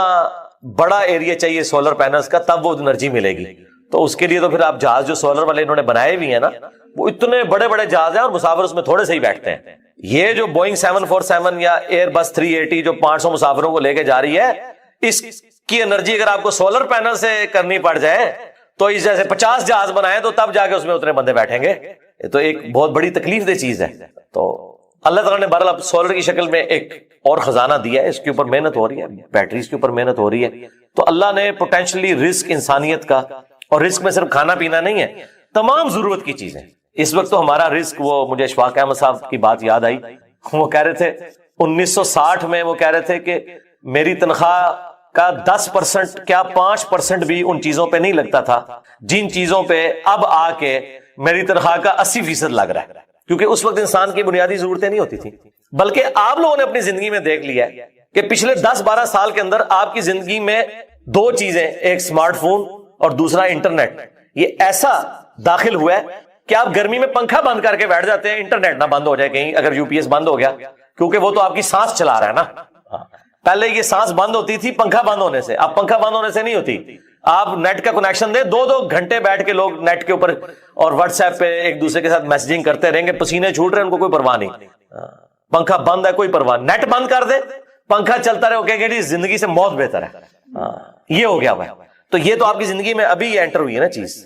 Speaker 1: بڑا ایریا چاہیے سولر پینلز کا, تب وہ انرجی ملے گی. تو اس کے لیے تو پھر آپ جہاز جو سولر والے انہوں نے بنائے بھی ہیں نا, وہ اتنے بڑے بڑے جہاز ہیں اور مسافر اس میں تھوڑے سے ہی بیٹھتے ہیں. یہ جو بوئنگ 747 یا ایئر بس 380 جو 500 مسافروں کو لے کے جا رہی ہے, اس کی انرجی اگر آپ کو سولر پینل سے کرنی پڑ جائے تو اس جیسے 50 جہاز بنائے تو تب جا کے اس میں اتنے بندے بیٹھیں گے. یہ تو ایک بہت بڑی تکلیف دہ چیز ہے. تو اللہ تعالیٰ نے بہرحال سولر کی شکل میں ایک اور خزانہ دیا ہے, اس کے اوپر محنت ہو رہی ہے, بیٹریز کے اوپر محنت ہو رہی ہے. تو اللہ نے پوٹینشلی رزق انسانیت کا, اور رزق میں صرف کھانا پینا نہیں ہے, تمام ضرورت کی چیزیں. اس وقت تو ہمارا رزق, وہ مجھے اشفاق احمد صاحب کی بات یاد آئی, وہ کہہ رہے تھے 1960 میں وہ کہہ رہے تھے کہ میری تنخواہ کا 10% کیا 5% بھی ان چیزوں پہ نہیں لگتا تھا جن چیزوں پہ اب آ کے میری تنخواہ کا 80% لگ رہا ہے. کیونکہ اس وقت انسان کی بنیادی ضرورتیں نہیں ہوتی تھی, بلکہ آپ لوگوں نے اپنی زندگی میں دیکھ لیا ہے کہ پچھلے 10-12 سال کے اندر آپ کی زندگی میں 2 چیزیں, ایک اسمارٹ فون اور دوسرا انٹرنیٹ, یہ ایسا داخل ہوا ہے کہ آپ گرمی میں پنکھا بند کر کے بیٹھ جاتے ہیں, انٹرنیٹ نہ بند ہو جائے کہیں, اگر یو پی ایس بند ہو گیا, کیونکہ وہ تو آپ کی سانس چلا رہا ہے نا. پہلے یہ سانس بند ہوتی تھی پنکھا بند ہونے سے, اب پنکھا بند ہونے سے نہیں ہوتی. آپ نیٹ کا کنیکشن دیں, 2-2 گھنٹے بیٹھ کے لوگ نیٹ کے اوپر اور واٹس ایپ پہ ایک دوسرے کے ساتھ میسجنگ کرتے رہیں گے, پسینے چھوٹ رہے ہیں, ان کو کوئی پرواہ نہیں. پنکھا بند ہے کوئی پرواہ, نیٹ بند کر دے پنکھا چلتا رہے, وہ کہیں گے زندگی سے موت بہتر ہے. یہ ہو گیا بھائی. تو یہ تو آپ کی زندگی میں ابھی انٹر ہوئی ہے نا چیز.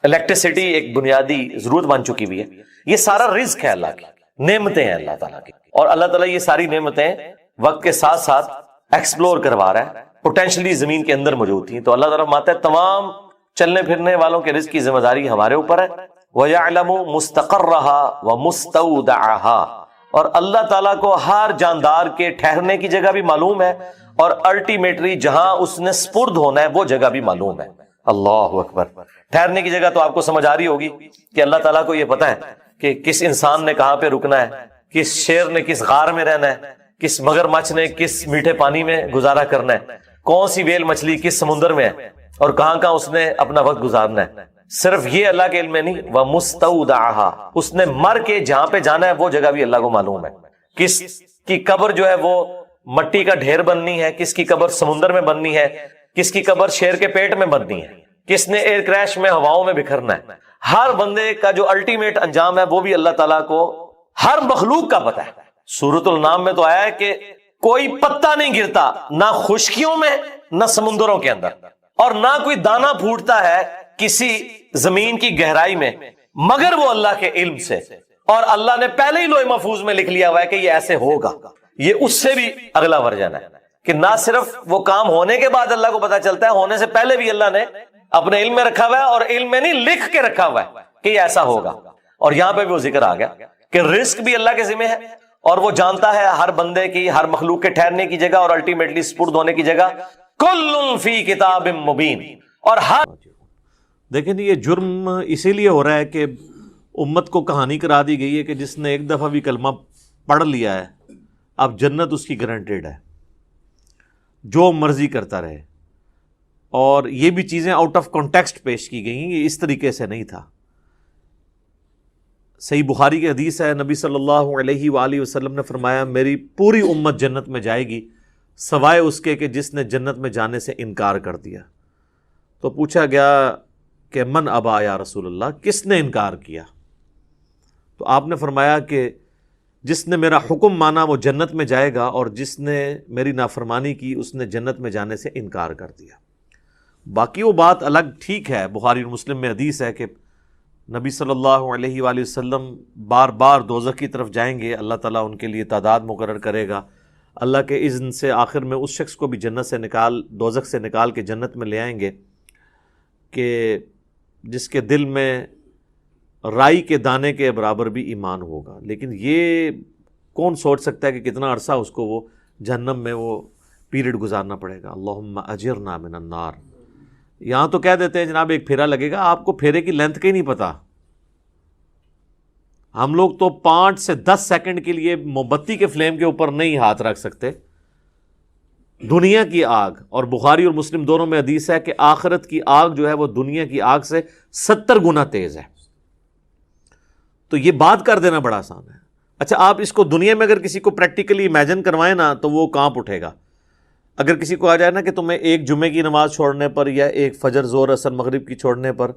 Speaker 1: الیکٹریسٹی ایک بنیادی ضرورت بن چکی ہوئی ہے. یہ سارا رزق ہے اللہ کی، نعمتیں ہیں اللہ تعالیٰ کی، اور اللہ تعالیٰ یہ ساری نعمتیں وقت کے ساتھ ساتھ ایکسپلور کروا رہا ہے، پوٹینشلی زمین کے اندر موجود تھیں. تو اللہ تعالیٰ فرماتا ہے تمام چلنے پھرنے والوں کے رزق کی ذمہ داری ہمارے اوپر ہے. وَيَعْلَمُ مُسْتَقَرَّهَا وَمُسْتَوْدَعَهَا، اور اللہ تعالیٰ کو ہر جاندار کے ٹھہرنے کی جگہ بھی معلوم ہے، اور الٹیمیٹلی جہاں اس نے سپرد ہونا ہے وہ جگہ بھی معلوم ہے. اللہ اکبر. ٹھہرنے کی جگہ تو آپ کو سمجھ آ رہی ہوگی کہ اللہ تعالیٰ کو یہ پتا ہے کہ کس انسان نے کہاں پہ رکنا ہے، کس شیر نے کس غار میں رہنا ہے، کس مگرمچھ نے کس میٹھے پانی میں گزارا کرنا ہے، کون سی ویل مچھلی کس سمندر میں ہے، اور کہاں کہاں اس نے اپنا وقت گزارنا ہے. صرف یہ اللہ کے علم میں نہیں، وَمُسْتَوْدَعَهَا، اس نے مر کے جہاں پہ جانا ہے وہ جگہ بھی اللہ کو معلوم ہے. کس کی قبر جو ہے وہ مٹی کا ڈھیر بننی ہے، کس کی قبر سمندر میں بننی ہے، کس کی قبر شیر کے پیٹ میں بننی ہے، کس نے ایئر کریش میں ہواؤں میں بکھرنا ہے. ہر بندے کا جو الٹیمیٹ انجام ہے وہ بھی اللہ تعالیٰ کو ہر مخلوق کا پتہ ہے. سورۃ النام میں تو آیا ہے کہ کوئی پتا نہیں گرتا نہ خشکیوں میں نہ سمندروں کے اندر، اور نہ کوئی دانا پھوٹتا ہے کسی زمین کی گہرائی میں مگر وہ اللہ کے علم سے، اور اللہ نے پہلے ہی لوح محفوظ میں لکھ لیا ہوا ہے کہ یہ ایسے ہوگا. یہ اس سے بھی اگلا ورژن ہے کہ نہ صرف وہ کام ہونے کے بعد اللہ کو پتا چلتا ہے، ہونے سے پہلے بھی اللہ نے اپنے علم میں رکھا ہوا ہے، اور علم میں نہیں لکھ کے رکھا ہوا ہے کہ یہ ایسا ہوگا. اور یہاں پہ بھی وہ ذکر آ گیا کہ رزق بھی اللہ کے ذمہ ہے، اور وہ جانتا ہے ہر بندے کی، ہر مخلوق کے ٹھہرنے کی جگہ اور الٹیمیٹلی سپرد ہونے کی جگہ. کل فی کتاب مبین. اور ہر
Speaker 3: دیکھیں یہ جرم اسی لیے ہو رہا ہے کہ امت کو کہانی کرا دی گئی ہے کہ جس نے ایک دفعہ بھی کلمہ پڑھ لیا ہے اب جنت اس کی گارنٹیڈ ہے، جو مرضی کرتا رہے. اور یہ بھی چیزیں آؤٹ آف کانٹیکسٹ پیش کی گئی ہیں، یہ اس طریقے سے نہیں تھا. صحیح بخاری کی حدیث ہے، نبی صلی اللہ علیہ وآلہ وسلم نے فرمایا میری پوری امت جنت میں جائے گی سوائے اس کے کہ جس نے جنت میں جانے سے انکار کر دیا. تو پوچھا گیا کہ من ابا یا رسول اللہ، کس نے انکار کیا؟ تو آپ نے فرمایا کہ جس نے میرا حکم مانا وہ جنت میں جائے گا، اور جس نے میری نافرمانی کی اس نے جنت میں جانے سے انکار کر دیا. باقی وہ بات الگ ٹھیک ہے، بخاری اور مسلم میں حدیث ہے کہ نبی صلی اللہ علیہ وآلہ وسلم بار بار دوزخ کی طرف جائیں گے، اللہ تعالیٰ ان کے لیے تعداد مقرر کرے گا، اللہ کے اذن سے آخر میں اس شخص کو بھی جنت سے دوزخ سے نکال کے جنت میں لے آئیں گے کہ جس کے دل میں رائی کے دانے کے برابر بھی ایمان ہوگا. لیکن یہ کون سوچ سکتا ہے کہ کتنا عرصہ اس کو وہ جہنم میں وہ پیریڈ گزارنا پڑے گا. اللہم اجرنا من النار. یہاں تو کہہ دیتے ہیں جناب ایک پھیرا لگے گا، آپ کو پھیرے کی لینتھ کا ہی نہیں پتا. ہم لوگ تو 5 سے 10 سیکنڈ کے لیے موم بتی کے فلیم کے اوپر نہیں ہاتھ رکھ سکتے. دنیا کی آگ، اور بخاری اور مسلم دونوں میں حدیث ہے کہ آخرت کی آگ جو ہے وہ دنیا کی آگ سے 70 گنا تیز ہے. تو یہ بات کر دینا بڑا آسان ہے. اچھا آپ اس کو دنیا میں اگر کسی کو پریکٹیکلی امیجن کروائیں نا تو وہ کانپ اٹھے گا. اگر کسی کو آ جائے نا کہ تمہیں ایک جمعے کی نماز چھوڑنے پر یا ایک فجر ظہر عصر مغرب کی چھوڑنے پر،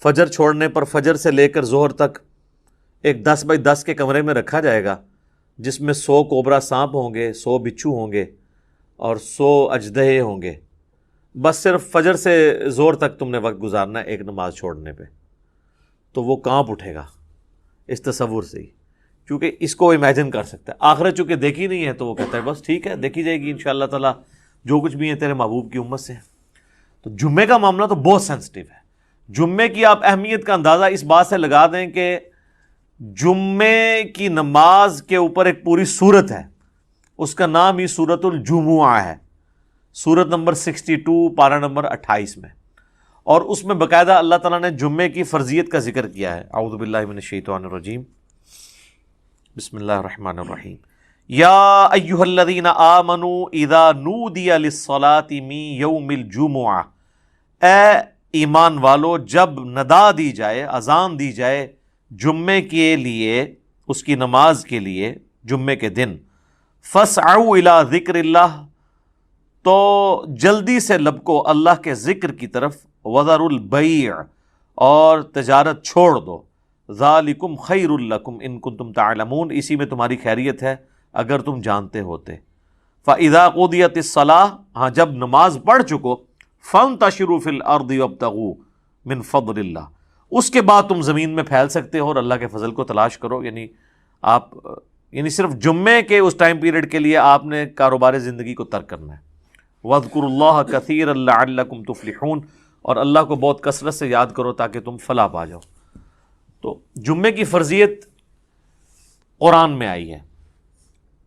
Speaker 3: فجر چھوڑنے پر فجر سے لے کر ظہر تک ایک 10 بائی 10 کے کمرے میں رکھا جائے گا جس میں 100 کوبرا سانپ ہوں گے، 100 بچھو ہوں گے اور 100 اژدہے ہوں گے، بس صرف فجر سے ظہر تک تم نے وقت گزارنا ہے ایک نماز چھوڑنے پہ، تو وہ کانپ اٹھے گا اس تصور سے ہی، کیونکہ اس کو امیجن کر سکتا ہے. آخرت چونکہ دیکھی نہیں ہے تو وہ کہتا ہے بس ٹھیک ہے دیکھی جائے گی انشاءاللہ تعالیٰ، جو کچھ بھی ہے تیرے محبوب کی امت سے. تو جمعے کا معاملہ تو بہت سینسٹیو ہے. جمعے کی آپ اہمیت کا اندازہ اس بات سے لگا دیں کہ جمعے کی نماز کے اوپر ایک پوری سورت ہے، اس کا نام ہی سورۃ الجمعہ ہے، سورت نمبر 62 پارہ نمبر 28 میں، اور اس میں باقاعدہ اللہ تعالیٰ نے جمعے کی فرضیت کا ذکر کیا ہے. اعوذ باللہ من الشیطان الرجیم، بسم اللہ الرحمن الرحیم. یا ایھا الذین آمنوا اذا نودی للصلاۃ من یوم الجمعہ، اے ایمان والو جب ندا دی جائے، اذان دی جائے جمعے کے لیے، اس کی نماز کے لیے جمعے کے دن، فاسعوا الی ذکر اللہ، تو جلدی سے لبکو اللہ کے ذکر کی طرف، وذروا البیع، اور تجارت چھوڑ دو، ذالکم خیر لکم ان کنتم تعلمون، اسی میں تمہاری خیریت ہے اگر تم جانتے ہوتے. فاذا قضیت الصلاۃ، ہاں جب نماز پڑھ چکو، فانتشروا فی الارض وابتغوا من فضل اللہ، اس کے بعد تم زمین میں پھیل سکتے ہو اور اللہ کے فضل کو تلاش کرو. یعنی صرف جمعے کے اس ٹائم پیریڈ کے لیے آپ نے کاروبار زندگی کو ترک کرنا ہے. وَاذْكُرُوا اللَّهَ كَثِيرًا لَعَلَّكُمْ تُفْلِحُونَ, اور اللہ کو بہت کثرت سے یاد کرو تاکہ تم فلاح پا جاؤ. تو جمعے کی فرضیت قرآن میں آئی ہے,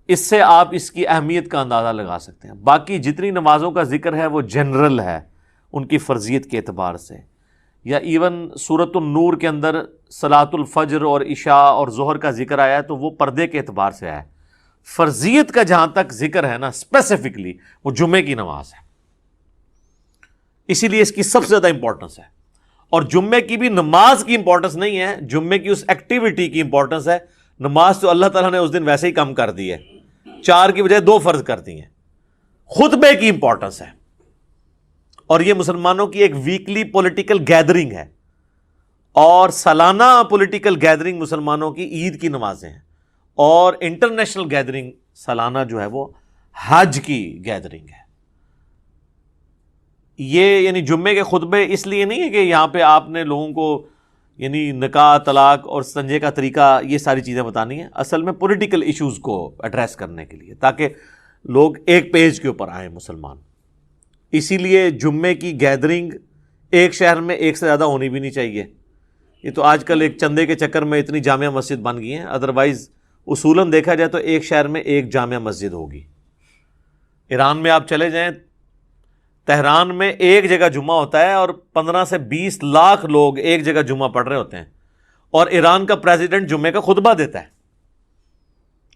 Speaker 3: اس سے آپ اس کی اہمیت کا اندازہ لگا سکتے ہیں. باقی جتنی نمازوں کا ذکر ہے وہ جنرل ہے ان کی فرضیت کے اعتبار سے, یا ایون سورۃ النور کے اندر صلاۃ الفجر اور عشاء اور ظہر کا ذکر آیا ہے تو وہ پردے کے اعتبار سے آیا ہے. فرضیت کا جہاں تک ذکر ہے نا اسپیسیفکلی وہ جمعے کی نماز ہے, اسی لیے اس کی سب سے زیادہ امپورٹنس ہے. اور جمعے کی بھی نماز کی امپورٹنس نہیں ہے, جمعے کی اس ایکٹیویٹی کی امپورٹنس ہے. نماز تو اللہ تعالیٰ نے اس دن ویسے ہی کم کر دی ہے, 4 کی بجائے 2 فرض کر دی ہیں. خطبے کی امپورٹنس ہے, اور یہ مسلمانوں کی ایک ویکلی پولیٹیکل گیدرنگ ہے, اور سالانہ پولیٹیکل گیدرنگ مسلمانوں کی عید کی نمازیں ہیں, اور انٹرنیشنل گیدرنگ سالانہ جو ہے وہ حج کی گیدرنگ ہے. یہ یعنی جمعے کے خطبے اس لیے نہیں ہے کہ یہاں پہ آپ نے لوگوں کو یعنی نکاح, طلاق اور استنجے کا طریقہ یہ ساری چیزیں بتانی ہیں, اصل میں پولیٹیکل ایشوز کو ایڈریس کرنے کے لیے, تاکہ لوگ ایک پیج کے اوپر آئیں مسلمان. اسی لیے جمعے کی گیدرنگ ایک شہر میں ایک سے زیادہ ہونی بھی نہیں چاہیے. یہ تو آج کل ایک چندے کے چکر میں اتنی جامع مسجد بن گئی ہیں, ادروائز اصولاً دیکھا جائے تو ایک شہر میں ایک جامع مسجد ہوگی. ایران میں آپ چلے جائیں, تہران میں ایک جگہ جمعہ ہوتا ہے اور 15 سے 20 لاکھ لوگ ایک جگہ جمعہ پڑھ رہے ہوتے ہیں, اور ایران کا پریزیڈنٹ جمعے کا خطبہ دیتا ہے.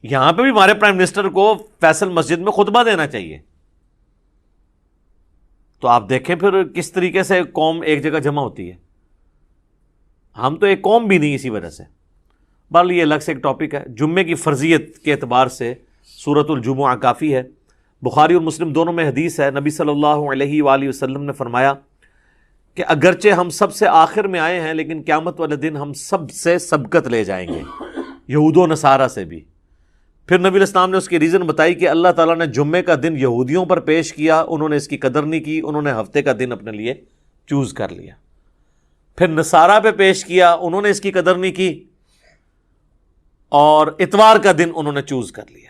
Speaker 3: یہاں پہ بھی ہمارے پرائم منسٹر کو فیصل مسجد میں خطبہ دینا چاہیے. تو آپ دیکھیں پھر کس طریقے سے قوم ایک جگہ جمع ہوتی ہے. ہم تو ایک قوم بھی نہیں اسی وجہ سے. بہرحال یہ الگ سے ایک ٹاپک ہے. جمعے کی فرضیت کے اعتبار سے سورۃ الجمعہ کافی ہے. بخاری اور مسلم دونوں میں حدیث ہے, نبی صلی اللہ علیہ وآلہ وسلم نے فرمایا کہ اگرچہ ہم سب سے آخر میں آئے ہیں لیکن قیامت والے دن ہم سب سے سبقت لے جائیں گے, یہود و نصارہ سے بھی. پھر نبی علیہ السلام نے اس کی ریزن بتائی کہ اللہ تعالیٰ نے جمعے کا دن یہودیوں پر پیش کیا, انہوں نے اس کی قدر نہیں کی, انہوں نے ہفتے کا دن اپنے لیے چوز کر لیا. پھر نصارہ پہ پیش کیا, انہوں نے اس کی قدر نہیں کی, اور اتوار کا دن انہوں نے چوز کر لیا.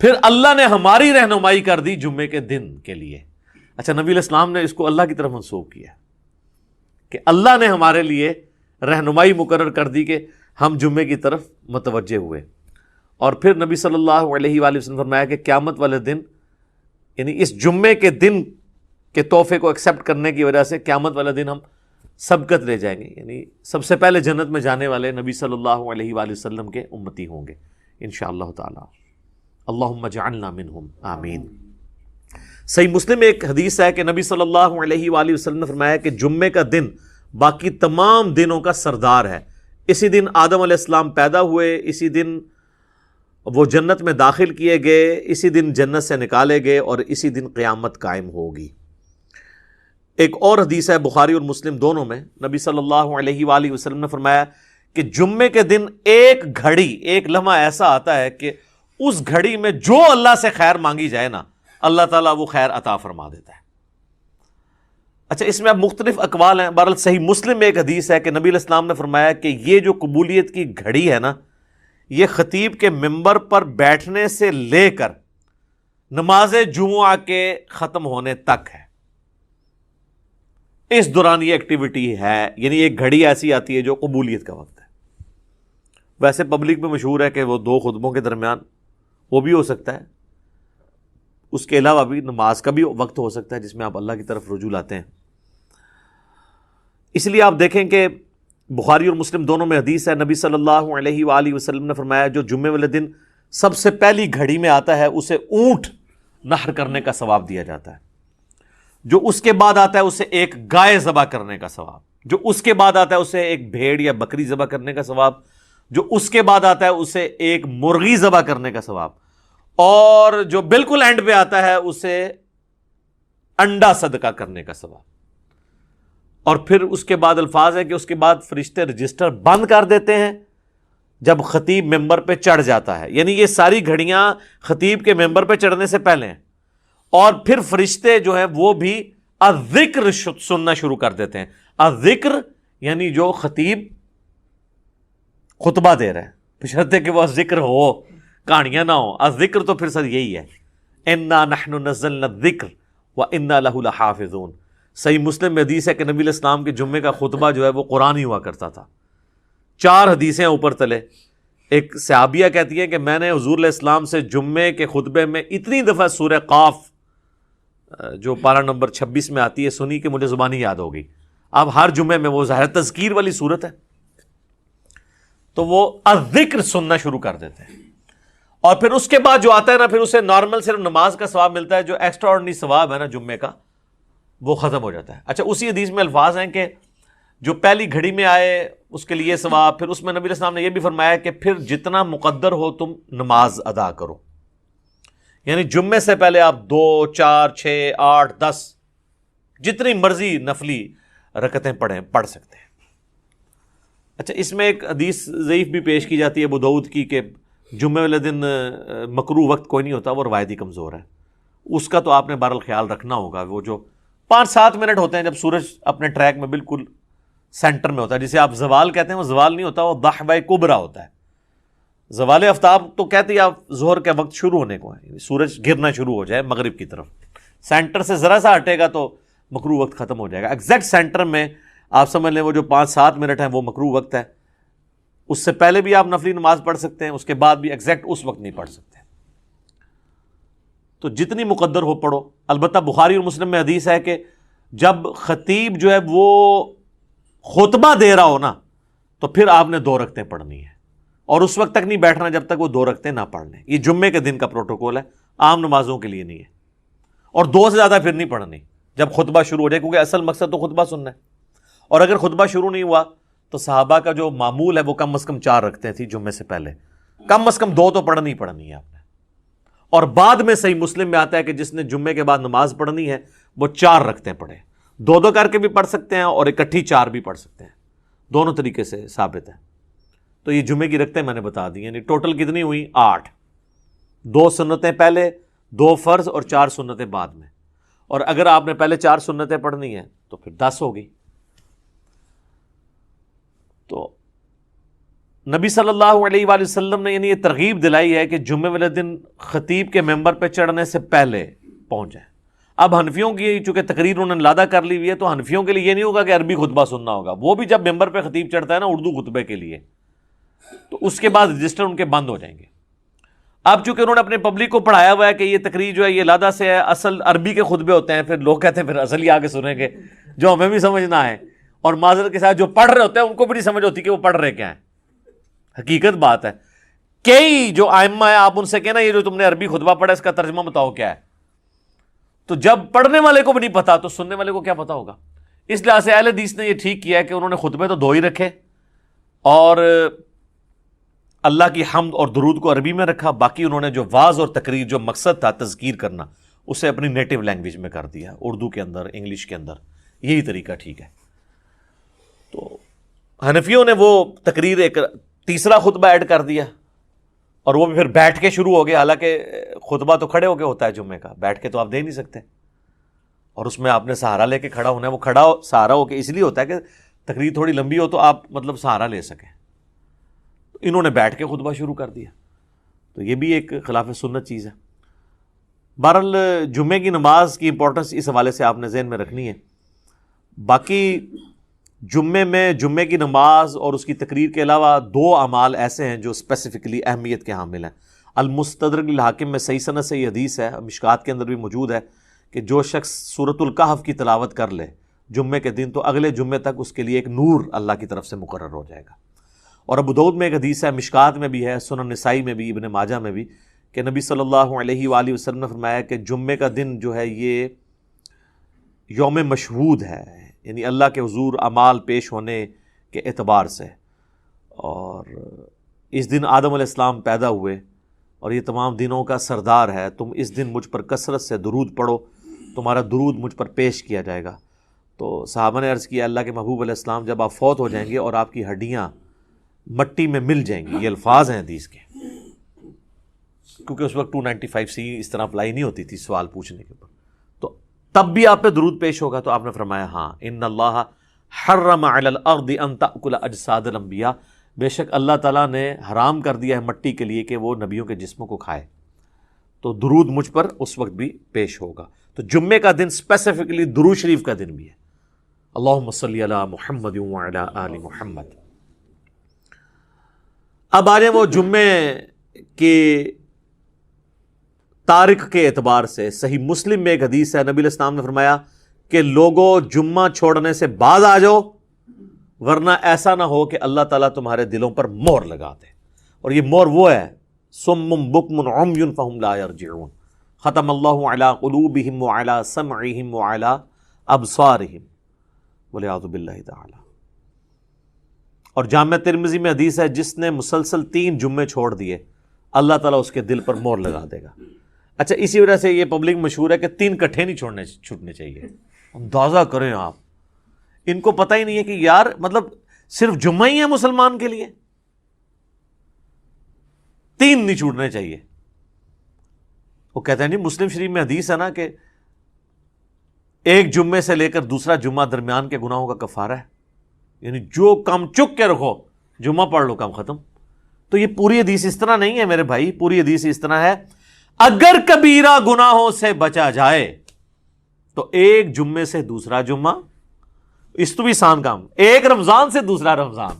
Speaker 3: پھر اللہ نے ہماری رہنمائی کر دی جمعے کے دن کے لیے. اچھا, نبی علیہ السلام نے اس کو اللہ کی طرف منسوب کیا کہ اللہ نے ہمارے لیے رہنمائی مقرر کر دی کہ ہم جمعے کی طرف متوجہ ہوئے. اور پھر نبی صلی اللہ علیہ وآلہ وسلم فرمایا کہ قیامت والے دن یعنی اس جمعے کے دن کے تحفے کو ایکسیپٹ کرنے کی وجہ سے قیامت والے دن ہم سبقت لے جائیں گے, یعنی سب سے پہلے جنت میں جانے والے نبی صلی اللہ علیہ وآلہ وسلم کے امتی ہوں گے انشاءاللہ تعالی. اللہم اجعلنا منہم آمین. صحیح مسلم میں ایک حدیث ہے کہ نبی صلی اللہ علیہ وآلہ وسلم نے فرمایا کہ جمعے کا دن باقی تمام دنوں کا سردار ہے. اسی دن آدم علیہ السلام پیدا ہوئے, اسی دن وہ جنت میں داخل کیے گئے, اسی دن جنت سے نکالے گئے, اور اسی دن قیامت قائم ہوگی. ایک اور حدیث ہے بخاری اور مسلم دونوں میں, نبی صلی اللہ علیہ وآلہ وسلم نے فرمایا کہ جمعے کے دن ایک گھڑی, ایک لمحہ ایسا آتا ہے کہ اس گھڑی میں جو اللہ سے خیر مانگی جائے نا, اللہ تعالیٰ وہ خیر عطا فرما دیتا ہے. اچھا, اس میں اب مختلف اقوال ہیں. بہرحال صحیح مسلم میں ایک حدیث ہے کہ نبی علیہ السلام نے فرمایا کہ یہ جو قبولیت کی گھڑی ہے نا, یہ خطیب کے ممبر پر بیٹھنے سے لے کر نماز جمعہ کے ختم ہونے تک ہے. اس دوران یہ ایکٹیویٹی ہے, یعنی ایک گھڑی ایسی آتی ہے جو قبولیت کا وقت ہے. ویسے پبلک میں مشہور ہے کہ وہ 2 خطبوں کے درمیان وہ بھی ہو سکتا ہے, اس کے علاوہ بھی نماز کا بھی وقت ہو سکتا ہے جس میں آپ اللہ کی طرف رجوع لاتے ہیں. اس لیے آپ دیکھیں کہ بخاری اور مسلم دونوں میں حدیث ہے, نبی صلی اللہ علیہ وآلہ وسلم نے فرمایا جو جمعے والے دن سب سے پہلی گھڑی میں آتا ہے اسے اونٹ نحر کرنے کا ثواب دیا جاتا ہے, جو اس کے بعد آتا ہے اسے ایک گائے ذبح کرنے کا ثواب, جو اس کے بعد آتا ہے اسے ایک بھیڑ یا بکری ذبح کرنے کا ثواب, جو اس کے بعد آتا ہے اسے ایک مرغی ذبح کرنے کا ثواب, اور جو بالکل اینڈ پہ آتا ہے اسے انڈا صدقہ کرنے کا ثواب. اور پھر اس کے بعد الفاظ ہے کہ اس کے بعد فرشتے رجسٹر بند کر دیتے ہیں جب خطیب ممبر پہ چڑھ جاتا ہے. یعنی یہ ساری گھڑیاں خطیب کے ممبر پہ چڑھنے سے پہلے ہیں, اور پھر فرشتے جو ہیں وہ بھی الذکر سننا شروع کر دیتے ہیں. الذکر یعنی جو خطیب خطبہ دے رہا ہے، بشرطے کہ وہ ذکر ہو، کہانیاں نہ ہوں. ذکر تو پھر سر یہی ہے، انا نحن نزلنا الذکر وانا لہ لحافظون. صحیح مسلم میں حدیث ہے کہ نبی علیہ السلام کے جمعے کا خطبہ جو ہے وہ قرآن ہی ہوا کرتا تھا. 4 حدیثیں اوپر تلے. ایک صحابیہ کہتی ہے کہ میں نے حضور علیہ السلام سے جمعے کے خطبے میں اتنی دفعہ سورہ قاف جو پارہ نمبر 26 میں آتی ہے سنی کہ مجھے زبانی یاد ہو گئی. اب ہر جمعے میں وہ ظاہر تذکیر والی صورت ہے تو وہ الذکر سننا شروع کر دیتے ہیں. اور پھر اس کے بعد جو آتا ہے نا، پھر اسے نارمل صرف نماز کا ثواب ملتا ہے، جو ایکسٹرا آرڈنری ثواب ہے نا جمعے کا وہ ختم ہو جاتا ہے. اچھا، اسی حدیث میں الفاظ ہیں کہ جو پہلی گھڑی میں آئے اس کے لیے ثواب. پھر اس میں نبی علیہ السلام نے یہ بھی فرمایا کہ پھر جتنا مقدر ہو تم نماز ادا کرو. یعنی جمعے سے پہلے آپ 2 4 6 8 10 جتنی مرضی نفلی رکعتیں پڑھ سکتے ہیں. اچھا، اس میں ایک حدیث ضعیف بھی پیش کی جاتی ہے ابو داؤد کی کہ جمعے والے دن مکروہ وقت کوئی نہیں ہوتا، وہ روایتی کمزور ہے. اس کا تو آپ نے بہرحال خیال رکھنا ہوگا. وہ جو 5-7 منٹ ہوتے ہیں جب سورج اپنے ٹریک میں بالکل سینٹر میں ہوتا ہے، جسے آپ زوال کہتے ہیں، وہ زوال نہیں ہوتا، وہ ضحبہ کبریٰ ہوتا ہے. زوال آفتاب تو کہتے ہیں آپ ظہر کے وقت شروع ہونے کو ہے، یعنی سورج گرنا شروع ہو جائے مغرب کی طرف. سینٹر سے ذرا سا ہٹے گا تو مکروہ وقت ختم ہو جائے گا. ایگزیکٹ سینٹر میں آپ سمجھ لیں وہ جو 5-7 منٹ ہیں وہ مکروہ وقت ہے. اس سے پہلے بھی آپ نفلی نماز پڑھ سکتے ہیں، اس کے بعد بھی ایگزیکٹ اس وقت نہیں پڑھ سکتے. تو جتنی مقدر ہو پڑھو. البتہ بخاری اور مسلم میں حدیث ہے کہ جب خطیب جو ہے وہ خطبہ دے رہا ہو نا تو پھر آپ نے 2 رکعتیں پڑھنی ہے، اور اس وقت تک نہیں بیٹھنا جب تک وہ 2 رکعتیں نہ پڑھ لیں. یہ جمعے کے دن کا پروٹوکول ہے، عام نمازوں کے لیے نہیں ہے. اور 2 سے زیادہ پھر نہیں پڑھنی جب خطبہ شروع ہو جائے، کیونکہ اصل مقصد تو خطبہ سننا ہے. اور اگر خطبہ شروع نہیں ہوا تو صحابہ کا جو معمول ہے وہ کم از کم 4 رکعتیں تھی جمعے سے پہلے، کم از کم 2 تو پڑھنی ہے آپ نے. اور بعد میں صحیح مسلم میں آتا ہے کہ جس نے جمعے کے بعد نماز پڑھنی ہے وہ 4 رکعتیں پڑھے. 2 کر کے بھی پڑھ سکتے ہیں اور اکٹھی 4 بھی پڑھ سکتے ہیں. دونوں طریقے سے ثابت ہے. تو یہ جمعے کی رکعتیں میں نے بتا دی، یعنی ٹوٹل کتنی ہوئی؟ 8. 2 سنتیں پہلے، 2 فرض اور 4 سنتیں بعد میں. اور اگر آپ نے پہلے 4 سنتیں پڑھنی ہیں تو پھر 10 ہوگی. تو نبی صلی اللہ علیہ وآلہ وسلم نے یعنی یہ ترغیب دلائی ہے کہ جمعے والے دن خطیب کے ممبر پہ چڑھنے سے پہلے پہنچ جائیں. اب حنفیوں کی چونکہ تقریر انہوں نے لادہ کر لی ہوئی ہے تو حنفیوں کے لیے یہ نہیں ہوگا کہ عربی خطبہ سننا ہوگا. وہ بھی جب ممبر پہ خطیب چڑھتا ہے نا اردو خطبے کے لیے تو اس کے بعد رجسٹر ان کے بند ہو جائیں گے. اب چونکہ انہوں نے اپنے پبلک کو پڑھایا ہوا ہے کہ یہ تقریر جو ہے یہ لادہ سے ہے، اصل عربی کے خطبے ہوتے ہیں، پھر لوگ کہتے ہیں پھر اصل ہی آگے سنیں گے جو ہمیں بھی سمجھنا ہے. اور معذرت کے ساتھ جو پڑھ رہے ہوتے ہیں ان کو بھی نہیں سمجھ ہوتی کہ وہ پڑھ رہے کیا ہیں. حقیقت بات ہے. کئی جو ائمہ ہیں آپ ان سے کہنا یہ جو تم نے عربی خطبہ پڑھا اس کا ترجمہ بتاؤ کیا ہے. تو جب پڑھنے والے کو بھی نہیں پتا تو سننے والے کو کیا پتا ہوگا. اس لحاظ سے اہل حدیث نے یہ ٹھیک کیا ہے کہ انہوں نے خطبے تو 2 ہی رکھے اور اللہ کی حمد اور درود کو عربی میں رکھا. باقی انہوں نے جو واعظ اور تقریر جو مقصد تھا تذکیر کرنا اسے اپنی نیٹو لینگویج میں کر دیا، اردو کے اندر، انگلش کے اندر. یہی طریقہ ٹھیک ہے. تو حنفیوں نے وہ تقریر ایک تیسرا خطبہ ایڈ کر دیا اور وہ بھی پھر بیٹھ کے شروع ہو گیا. حالانکہ خطبہ تو کھڑے ہو کے ہوتا ہے جمعے کا، بیٹھ کے تو آپ دے نہیں سکتے. اور اس میں آپ نے سہارا لے کے کھڑا ہونا ہے. وہ کھڑا سہارا ہو کے اس لیے ہوتا ہے کہ تقریر تھوڑی لمبی ہو تو آپ مطلب سہارا لے سکیں. انہوں نے بیٹھ کے خطبہ شروع کر دیا تو یہ بھی ایک خلاف سنت چیز ہے. بہرحال جمعے کی نماز کی امپورٹنس اس حوالے سے آپ نے ذہن میں رکھنی ہے. باقی جمعے میں جمعے کی نماز اور اس کی تقریر کے علاوہ 2 اعمال ایسے ہیں جو اسپیسیفکلی اہمیت کے حامل ہیں. المستدرک للحاکم میں صحیح سند سے یہ حدیث ہے، مشکات کے اندر بھی موجود ہے کہ جو شخص سورۃ الکہف کی تلاوت کر لے جمعے کے دن تو اگلے جمعے تک اس کے لیے ایک نور اللہ کی طرف سے مقرر ہو جائے گا. اور ابو داؤد میں ایک حدیث ہے، مشکات میں بھی ہے، سنن نسائی میں بھی، ابن ماجہ میں بھی، کہ نبی صلی اللہ علیہ وآلہ وسلم نے فرمایا کہ جمعے کا دن جو ہے یہ یوم مشہود ہے، یعنی اللہ کے حضور اعمال پیش ہونے کے اعتبار سے. اور اس دن آدم علیہ السلام پیدا ہوئے اور یہ تمام دنوں کا سردار ہے. تم اس دن مجھ پر کثرت سے درود پڑھو، تمہارا درود مجھ پر پیش کیا جائے گا. تو صحابہ نے عرض کیا اللہ کے محبوب علیہ السلام جب آپ فوت ہو جائیں گے اور آپ کی ہڈیاں مٹی میں مل جائیں گی، یہ الفاظ ہیں حدیث کے، کیونکہ اس وقت 295C اس طرح اپلائی نہیں ہوتی تھی سوال پوچھنے کے اوپر، تو تب بھی آپ پہ درود پیش ہوگا. تو آپ نے فرمایا ہاں، ان اللہ حرم علی الارض ان تأکل اجساد الانبیاء، بے شک اللہ تعالیٰ نے حرام کر دیا ہے مٹی کے لیے کہ وہ نبیوں کے جسموں کو کھائے، تو درود مجھ پر اس وقت بھی پیش ہوگا۔ تو جمعے کا دن اسپیسیفکلی درود شریف کا دن بھی ہے، اللہم صلی علی محمد وعلی آل محمد۔ اب آ جائیں وہ جمعے کے تاریخ کے اعتبار سے، صحیح مسلم میں ایک حدیث ہے، نبی علیہ السلام نے فرمایا کہ لوگوں جمعہ چھوڑنے سے بعد آ جاؤ، ورنہ ایسا نہ ہو کہ اللہ تعالیٰ تمہارے دلوں پر مہر لگا دے۔ اور یہ مہر وہ ہے صم بکم عمی فہم لا یرجعون، ختم اللہ علی قلوبہم وعلی سمعہم وعلی ابصارہم والعیاذ باللہ تعالی۔ اور جامع ترمذی میں حدیث ہے، جس نے مسلسل 3 جمعے چھوڑ دیے اللہ تعالیٰ اس کے دل پر مہر لگا دے گا۔ اچھا، اسی وجہ سے یہ پبلک مشہور ہے کہ 3 کٹھے نہیں چھوٹنے چاہیے۔ اندازہ کریں آپ، ان کو پتہ ہی نہیں ہے کہ یار مطلب صرف جمعہ ہی ہے مسلمان کے لیے، 3 نہیں چھوٹنے چاہیے۔ وہ کہتے ہیں نہیں، مسلم شریف میں حدیث ہے نا کہ ایک جمعے سے لے کر دوسرا جمعہ درمیان کے گناہوں کا کفارہ ہے، یعنی جو کام چک کے رکھو جمعہ پڑھ لو کام ختم۔ تو یہ پوری حدیث اس طرح نہیں ہے میرے بھائی، پوری حدیث اس طرح ہے اگر کبیرہ گناہوں سے بچا جائے تو ایک جمعے سے دوسرا جمعہ، اس تو بھی آسان کام، ایک رمضان سے دوسرا رمضان۔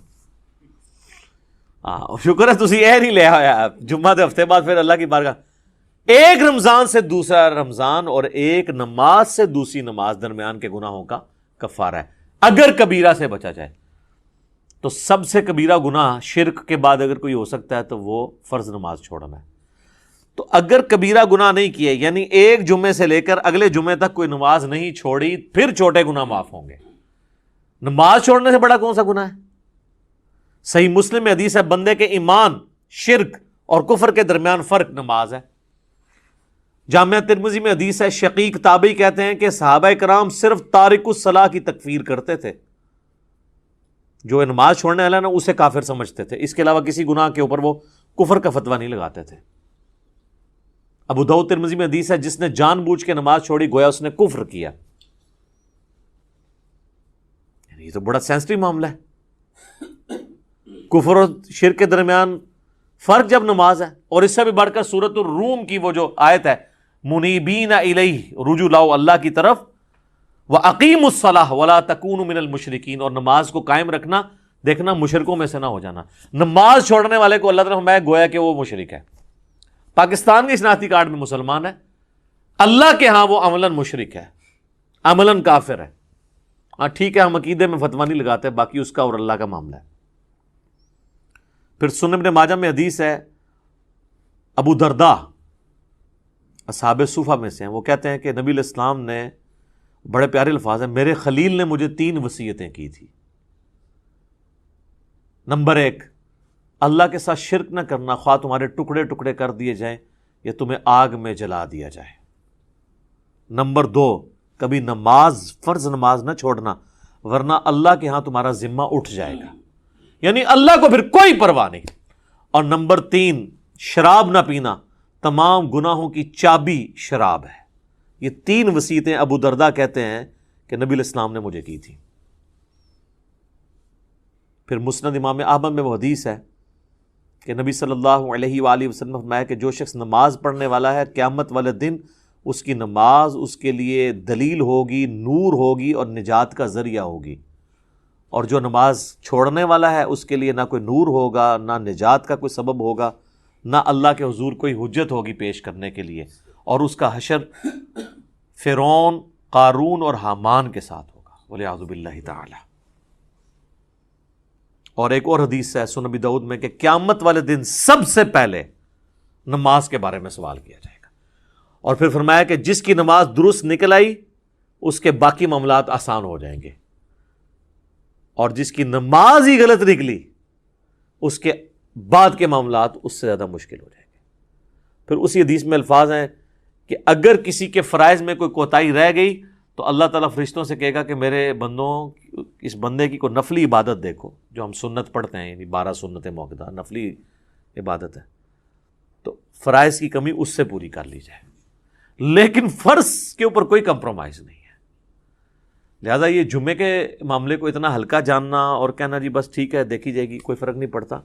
Speaker 3: شکر ہے تسی یہ نہیں لے آیا جمعہ دے ہفتے بعد پھر اللہ کی بارگاہ، ایک رمضان سے دوسرا رمضان اور ایک نماز سے دوسری نماز درمیان کے گناہوں کا کفارہ ہے اگر کبیرہ سے بچا جائے۔ تو سب سے کبیرہ گناہ شرک کے بعد اگر کوئی ہو سکتا ہے تو وہ فرض نماز چھوڑنا ہے۔ تو اگر کبیرہ گناہ نہیں کیے، یعنی ایک جمعے سے لے کر اگلے جمعے تک کوئی نماز نہیں چھوڑی، پھر چھوٹے گناہ معاف ہوں گے۔ نماز چھوڑنے سے بڑا کون سا گناہ ہے؟ صحیح مسلم میں حدیث ہے، بندے کے ایمان، شرک اور کفر کے درمیان فرق نماز ہے۔ جامعہ ترمذی میں حدیث ہے، شقیق تابعی کہتے ہیں کہ صحابہ کرام صرف تارک الصلاح کی تکفیر کرتے تھے، جو نماز چھوڑنے والا نا اسے کافر سمجھتے تھے، اس کے علاوہ کسی گناہ کے اوپر وہ کفر کا فتویٰ نہیں لگاتے تھے۔ ابو داؤد ترمذی میں حدیث ہے، جس نے جان بوجھ کے نماز چھوڑی گویا اس نے کفر کیا۔ یہ تو بڑا سینسٹیو معاملہ ہے، کفر اور شرک کے درمیان فرق جب نماز ہے۔ اور اس سے بھی بڑھ کر سورۃ الروم کی وہ جو آیت ہے، منیبین الیہ، رجوع لاؤ اللہ کی طرف، وَأَقِيمُوا الصَّلَاةَ وَلَا تَكُونُوا مِنَ الْمُشْرِكِينَ، اور نماز کو قائم رکھنا، دیکھنا مشرکوں میں سے نہ ہو جانا۔ نماز چھوڑنے والے کو اللہ تعالیٰ میں گویا کہ وہ مشرک ہے۔ پاکستان کے شناختی کارڈ میں مسلمان ہے، اللہ کے ہاں وہ عملاً مشرک ہے، عملاً کافر ہے۔ ہاں ٹھیک ہے، ہم عقیدے میں فتویٰ نہیں لگاتے، باقی اس کا اور اللہ کا معاملہ ہے۔ پھر سنن ابن ماجہ میں حدیث ہے، ابو درداء اصحاب صوفہ میں سے ہیں، وہ کہتے ہیں کہ نبی علیہ السلام نے، بڑے پیارے الفاظ ہیں، میرے خلیل نے مجھے 3 وصیتیں کی تھی۔ نمبر 1، اللہ کے ساتھ شرک نہ کرنا، خواہ تمہارے ٹکڑے ٹکڑے کر دیے جائیں یا تمہیں آگ میں جلا دیا جائے۔ نمبر 2، کبھی نماز، فرض نماز نہ چھوڑنا، ورنہ اللہ کے ہاں تمہارا ذمہ اٹھ جائے گا، یعنی اللہ کو پھر کوئی پرواہ نہیں۔ اور نمبر 3، شراب نہ پینا، تمام گناہوں کی چابی شراب ہے۔ یہ 3 وصیتیں ابو درداء کہتے ہیں کہ نبی علیہ السلام نے مجھے کی تھی۔ پھر مسند امام احمد میں وہ حدیث ہے کہ نبی صلی اللہ علیہ وآلہ وسلم نے فرمایا کہ جو شخص نماز پڑھنے والا ہے، قیامت والے دن اس کی نماز اس کے لیے دلیل ہوگی، نور ہوگی اور نجات کا ذریعہ ہوگی، اور جو نماز چھوڑنے والا ہے اس کے لیے نہ کوئی نور ہوگا، نہ نجات کا کوئی سبب ہوگا، نہ اللہ کے حضور کوئی حجت ہوگی پیش کرنے کے لیے، اور اس کا حشر فرعون، قارون اور حامان کے ساتھ ہوگا، والعیاذ باللہ تعالی۔ اور ایک اور حدیث ہے سنن ابی داؤد میں کہ قیامت والے دن سب سے پہلے نماز کے بارے میں سوال کیا جائے گا، اور پھر فرمایا کہ جس کی نماز درست نکل آئی اس کے باقی معاملات آسان ہو جائیں گے، اور جس کی نماز ہی غلط نکلی اس کے بعد کے معاملات اس سے زیادہ مشکل ہو جائیں گے۔ پھر اسی حدیث میں الفاظ ہیں کہ اگر کسی کے فرائض میں کوئی کوتاہی رہ گئی تو اللہ تعالیٰ فرشتوں سے کہے گا کہ میرے بندوں، اس بندے کی کوئی نفلی عبادت دیکھو، جو ہم سنت پڑھتے ہیں، یعنی 12 سنت موقدہ نفلی عبادت ہے، تو فرائض کی کمی اس سے پوری کر لی جائے، لیکن فرض کے اوپر کوئی کمپرومائز نہیں ہے۔ لہٰذا یہ جمعے کے معاملے کو اتنا ہلکا جاننا اور کہنا جی بس ٹھیک ہے دیکھی جائے گی، کوئی فرق نہیں پڑتا.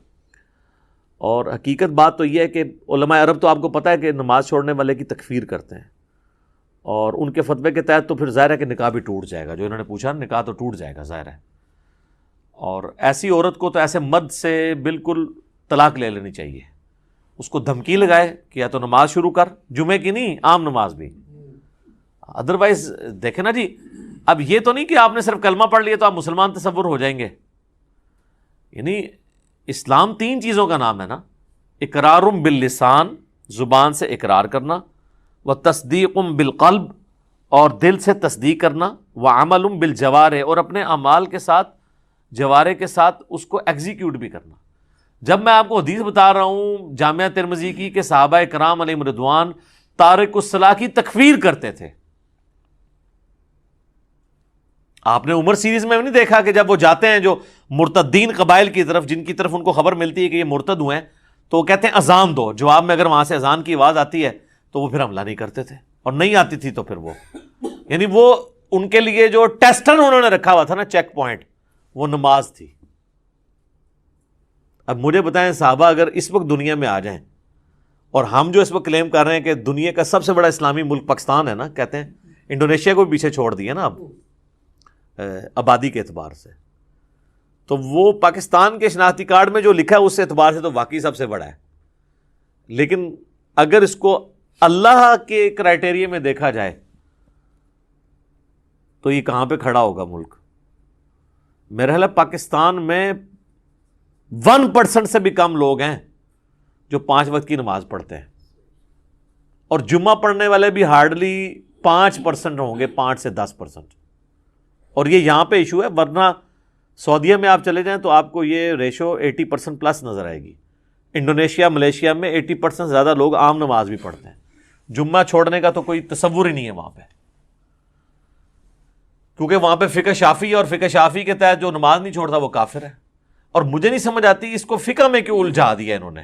Speaker 3: اور حقیقت بات تو یہ ہے کہ علماء عرب تو آپ کو پتہ ہے کہ نماز چھوڑنے والے کی تکفیر کرتے ہیں، اور ان کے فتوے کے تحت تو پھر ظاہر ہے کہ نکاح بھی ٹوٹ جائے گا. جو انہوں نے پوچھا نکاح تو ٹوٹ جائے گا ظاہر ہے. اور ایسی عورت کو تو ایسے مد سے بالکل طلاق لے لینی چاہیے. اس کو دھمکی لگائے کہ یا تو نماز شروع کر، جمعے کی نہیں عام نماز بھی. ادروائز دیکھیں نا جی، اب یہ تو نہیں کہ آپ نے صرف کلمہ پڑھ لیا تو آپ مسلمان تصور ہو جائیں گے. یعنی اسلام 3 چیزوں کا نام ہے نا، اقرار باللسان، زبان سے اقرار کرنا، و تصدیق بالقلب، اور دل سے تصدیق کرنا، و عمل بالجوارح، اور اپنے اعمال کے ساتھ جوارح کے ساتھ اس کو ایگزیکیوٹ بھی کرنا. جب میں آپ کو حدیث بتا رہا ہوں جامعہ ترمذی کی کہ صحابہ کرام علیہم رضوان تارک الصلاۃ کی تکفیر کرتے تھے. آپ نے عمر سیریز میں نہیں دیکھا کہ جب وہ جاتے ہیں جو مرتدین قبائل کی طرف، جن کی طرف ان کو خبر ملتی ہے کہ یہ مرتد ہوئے ہیں، تو وہ کہتے ہیں اذان دو. جواب میں اگر وہاں سے اذان کی آواز آتی ہے تو وہ پھر حملہ نہیں کرتے تھے، اور نہیں آتی تھی تو پھر وہ یعنی وہ ان کے لیے جو ٹیسٹر انہوں نے رکھا ہوا تھا نا، چیک پوائنٹ، وہ نماز تھی. اب مجھے بتائیں صحابہ اگر اس وقت دنیا میں آ جائیں، اور ہم جو اس وقت کلیم کر رہے ہیں کہ دنیا کا سب سے بڑا اسلامی ملک پاکستان ہے نا، کہتے ہیں انڈونیشیا کو بھی پیچھے چھوڑ دیا نا اب آبادی کے اعتبار سے، تو وہ پاکستان کے شناختی کارڈ میں جو لکھا ہے اس اعتبار سے تو واقعی سب سے بڑا ہے. لیکن اگر اس کو اللہ کے کرائٹیریا میں دیکھا جائے تو یہ کہاں پہ کھڑا ہوگا ملک؟ میرے خیال ہے پاکستان میں 1% سے بھی کم لوگ ہیں جو 5 وقت کی نماز پڑھتے ہیں، اور جمعہ پڑھنے والے بھی ہارڈلی 5% ہوں گے، 5 سے 10%. اور یہ یہاں پہ ایشو ہے، ورنہ سعودیہ میں آپ چلے جائیں تو آپ کو یہ ریشو 80% پلس نظر آئے گی. انڈونیشیا، ملیشیا میں 80% زیادہ لوگ عام نماز بھی پڑھتے ہیں. جمعہ چھوڑنے کا تو کوئی تصور ہی نہیں ہے وہاں پہ، کیونکہ وہاں پہ فقہ شافعی ہے، اور فقہ شافعی کے تحت جو نماز نہیں چھوڑتا وہ کافر ہے. اور مجھے نہیں سمجھ آتی اس کو فقہ میں کیوں الجھا دیا انہوں نے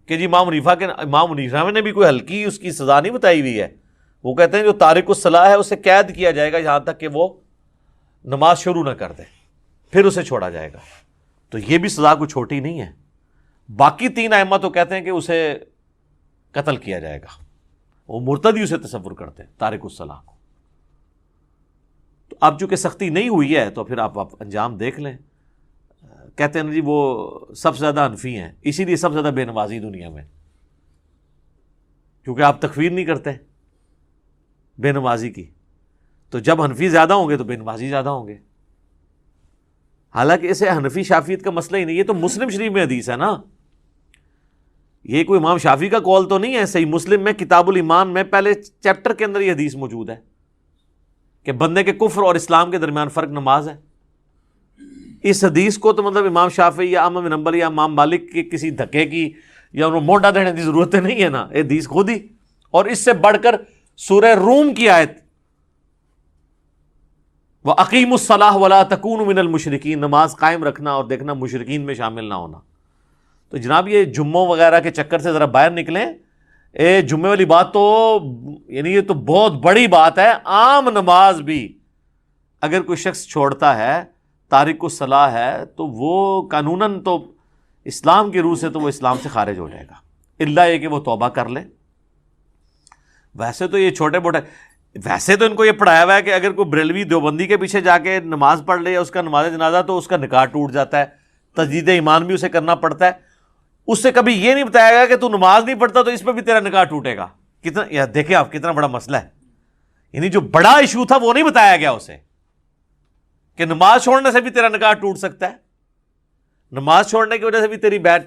Speaker 3: کہ جی امام حنیفہ نے بھی کوئی ہلکی اس کی سزا نہیں بتائی ہوئی ہے. وہ کہتے ہیں جو تارک الصلاۃ ہے اسے قید کیا جائے گا یہاں تک کہ وہ نماز شروع نہ کر دے، پھر اسے چھوڑا جائے گا. تو یہ بھی سزا کوئی چھوٹی نہیں ہے. باقی 3 ائمہ تو کہتے ہیں کہ اسے قتل کیا جائے گا. وہ مرتد ہی اسے تصور کرتے ہیں تارک الصلاۃ کو. تو اب چونکہ سختی نہیں ہوئی ہے تو پھر آپ انجام دیکھ لیں. کہتے ہیں جی وہ سب سے زیادہ حنفی ہیں، اسی لیے سب سے زیادہ بے نمازی دنیا میں، کیونکہ آپ تکفیر نہیں کرتے بے نمازی کی. تو جب حنفی زیادہ ہوں گے تو بے نمازی زیادہ ہوں گے. حالانکہ اسے حنفی شافیت کا مسئلہ ہی نہیں، یہ تو مسلم شریف میں حدیث ہے نا، یہ کوئی امام شافعی کا قول تو نہیں ہے. صحیح مسلم میں کتاب الایمان میں پہلے چیپٹر کے اندر یہ حدیث موجود ہے کہ بندے کے کفر اور اسلام کے درمیان فرق نماز ہے. اس حدیث کو تو مطلب امام شافعی یا احمد بن حنبل یا امام مالک کے کسی دھکے کی یا انہوں موڈا دینے کی ضرورت نہیں ہے نا، یہ حدیث خود ہی. اور اس سے بڑھ کر سورہ روم کی آیت وَأَقِيمُوا الصَّلَاةَ وَلَا تَكُونُوا مِنَ الْمُشْرِكِينَ، نماز قائم رکھنا اور دیکھنا مشرکین میں شامل نہ ہونا. تو جناب یہ جمعوں وغیرہ کے چکر سے ذرا باہر نکلیں. جمعے والی بات تو یعنی یہ تو بہت بڑی بات ہے. عام نماز بھی اگر کوئی شخص چھوڑتا ہے، تارک الصلاۃ ہے، تو وہ قانوناً تو اسلام کی روح سے تو وہ اسلام سے خارج ہو جائے گا، الا یہ کہ وہ توبہ کر لے. ویسے تو یہ چھوٹے موٹے، ویسے تو ان کو یہ پڑھایا ہوا ہے کہ اگر کوئی بریلوی دیوبندی کے پیچھے جا کے نماز پڑھ لے یا اس کا نماز جنازہ تو اس کا نکاح ٹوٹ جاتا ہے، تجدید ایمان بھی اسے کرنا پڑتا ہے. اس سے کبھی یہ نہیں بتایا گیا کہ تو نماز نہیں پڑھتا تو اس پہ بھی تیرا نکاح ٹوٹے گا. کتنا یا دیکھیں آپ کتنا بڑا مسئلہ ہے. یعنی جو بڑا ایشو تھا وہ نہیں بتایا گیا اسے کہ نماز چھوڑنے سے بھی تیرا نکاح ٹوٹ سکتا ہے، نماز چھوڑنے کی وجہ سے بھی تیری بیعت،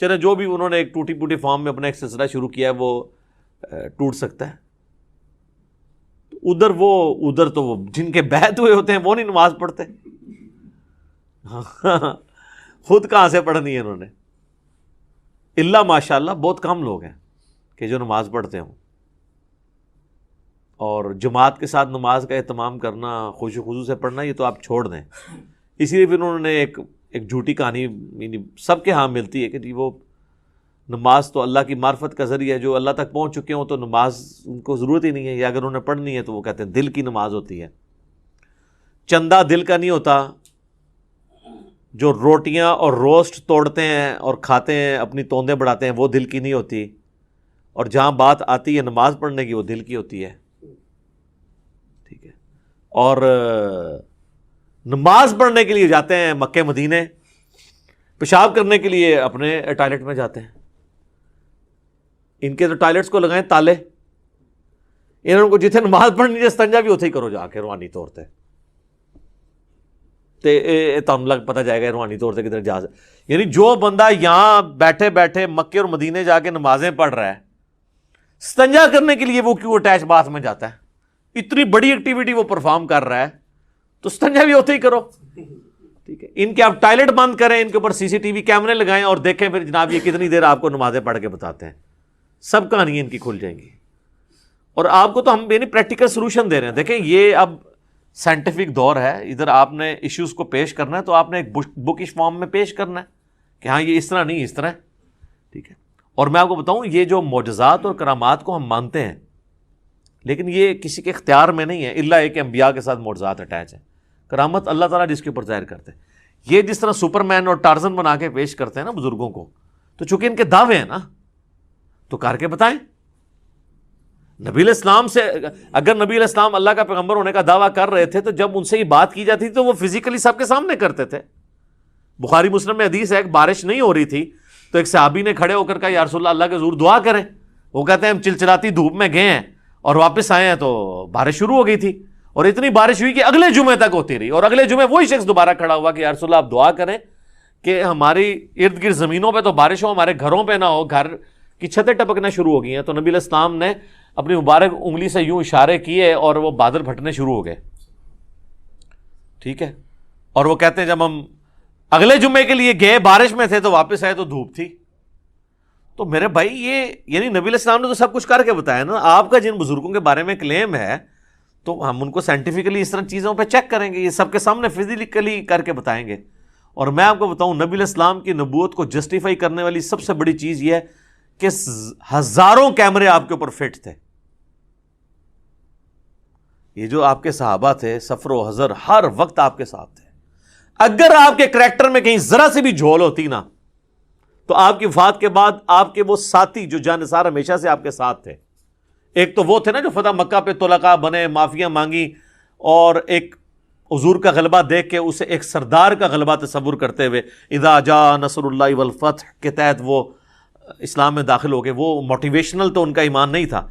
Speaker 3: چلے جو بھی انہوں نے ایک ٹوٹی پوٹی فارم میں اپنا ایک سلسلہ شروع کیا ہے وہ ٹوٹ سکتا ہے. ادھر تو وہ جن کے بیعت ہوئے ہوتے ہیں وہ نہیں نماز پڑھتے. خود کہاں سے پڑھنی ہے انہوں نے؟ اللہ ماشاء اللہ بہت کم لوگ ہیں کہ جو نماز پڑھتے ہوں. اور جماعت کے ساتھ نماز کا اہتمام کرنا، خوش و خضوع سے پڑھنا، یہ تو آپ چھوڑ دیں. اسی لیے پھر انہوں نے ایک جھوٹی کہانی سب کے ہاں ملتی ہے کہ جی وہ نماز تو اللہ کی معرفت کا ذریعہ ہے، جو اللہ تک پہنچ چکے ہوں تو نماز ان کو ضرورت ہی نہیں ہے، یا اگر انہیں پڑھنی ہے تو وہ کہتے ہیں دل کی نماز ہوتی ہے. چندہ دل کا نہیں ہوتا، جو روٹیاں اور روسٹ توڑتے ہیں اور کھاتے ہیں، اپنی توندیں بڑھاتے ہیں، وہ دل کی نہیں ہوتی، اور جہاں بات آتی ہے نماز پڑھنے کی وہ دل کی ہوتی ہے. ٹھیک ہے، اور نماز پڑھنے کے لیے جاتے ہیں مکے مدینے، پیشاب کرنے کے لیے اپنے ٹوائلٹ میں جاتے ہیں. ان کے تو ٹوائلٹس کو لگائیں تالے، انہوں کو جتنے نماز پڑھنی ہے استنجا بھی اتھے ہی کرو جا کے روحانی طور تے تم لگ پتہ جائے گا روحانی طور سے کدھر جا. یعنی جو بندہ یہاں بیٹھے بیٹھے مکے اور مدینے جا کے نمازیں پڑھ رہا ہے، استنجا کرنے کے لیے وہ کیوں اٹیچ باتھ میں جاتا ہے؟ اتنی بڑی ایکٹیویٹی وہ پرفارم کر رہا ہے تو استنجا بھی ہوتے ہی کرو. ٹھیک ہے، ان کے آپ ٹوائلٹ بند کریں، ان کے اوپر سی سی ٹی وی کیمرے لگائیں اور دیکھیں پھر جناب یہ کتنی دیر آپ کو نمازیں پڑھ کے بتاتے ہیں. سب کہانیاں ان کی کھل جائیں گی. اور آپ کو تو ہم یعنی پریکٹیکل سولوشن دے رہے ہیں. دیکھیں یہ اب سائنٹیفک دور ہے، ادھر آپ نے ایشوز کو پیش کرنا ہے تو آپ نے ایک بکش فارم میں پیش کرنا ہے کہ ہاں یہ اس طرح نہیں اس طرح ہے. ٹھیک ہے، اور میں آپ کو بتاؤں یہ جو معجزات اور کرامات کو ہم مانتے ہیں لیکن یہ کسی کے اختیار میں نہیں ہے، الا ایک انبیاء کے ساتھ معجزات اٹیچ ہیں. کرامت اللہ تعالیٰ جس کے اوپر ظاہر کرتے ہیں. یہ جس طرح سپر مین اور ٹارزن بنا کے پیش کرتے ہیں نا بزرگوں کو، تو چونکہ ان کے دعوے ہیں نا تو کر کے بتائیں. نبی علیہ السلام سے اگر نبی علیہ السلام اللہ کا پیغمبر ہونے کا دعویٰ کر رہے تھے تو جب ان سے یہ بات کی جاتی تھی تو وہ فزیکلی سب کے سامنے کرتے تھے. بخاری مسلم میں حدیث ہے، ایک بارش نہیں ہو رہی تھی تو ایک صحابی نے کھڑے ہو کر کہا یا رسول اللہ کے حضور دعا کریں. وہ کہتے ہیں ہم چلچلاتی دھوپ میں گئے ہیں اور واپس آئے ہیں تو بارش شروع ہو گئی تھی، اور اتنی بارش ہوئی کہ اگلے جمعے تک ہوتی رہی، اور اگلے جمعے وہی شخص دوبارہ کھڑا ہوا کہ یا رسول اللہ آپ دعا کریں کہ ہماری ارد گرد زمینوں پہ تو بارش ہو، ہمارے گھروں پہ نہ ہو، گھر کی چھتیں ٹپکنا شروع ہو گئی ہیں. تو نبی علیہ السلام نے اپنی مبارک انگلی سے یوں اشارے کیے اور وہ بادل پھٹنے شروع ہو گئے. ٹھیک ہے، اور وہ کہتے ہیں جب ہم اگلے جمعے کے لیے گئے بارش میں تھے تو واپس آئے تو دھوپ تھی. تو میرے بھائی یہ یعنی نبی علیہ السلام نے تو سب کچھ کر کے بتایا نا. آپ کا جن بزرگوں کے بارے میں کلیم ہے تو ہم ان کو سائنٹیفکلی اس طرح چیزوں پہ چیک کریں گے، یہ سب کے سامنے فزیکلی کر کے بتائیں گے. اور میں آپ کو بتاؤں نبی علیہ السلام کی نبوت کو جسٹیفائی کرنے والی سب سے بڑی چیز یہ ہے کہ ہزاروں کیمرے آپ کے اوپر فٹ تھے. یہ جو آپ کے صحابہ تھے سفر و حضر ہر وقت آپ کے ساتھ تھے. اگر آپ کے کریکٹر میں کہیں ذرا سے بھی جھول ہوتی نا تو آپ کی وفات کے بعد آپ کے وہ ساتھی جو جانثار ہمیشہ سے آپ کے ساتھ تھے، ایک تو وہ تھے نا جو فتح مکہ پہ طلقاء بنے، معافیاں مانگی، اور ایک حضور کا غلبہ دیکھ کے اسے ایک سردار کا غلبہ تصور کرتے ہوئے اذا جاء نصر اللہ والفتح کے تحت وہ اسلام میں داخل ہو گئے. وہ موٹیویشنل تو ان کا ایمان نہیں تھا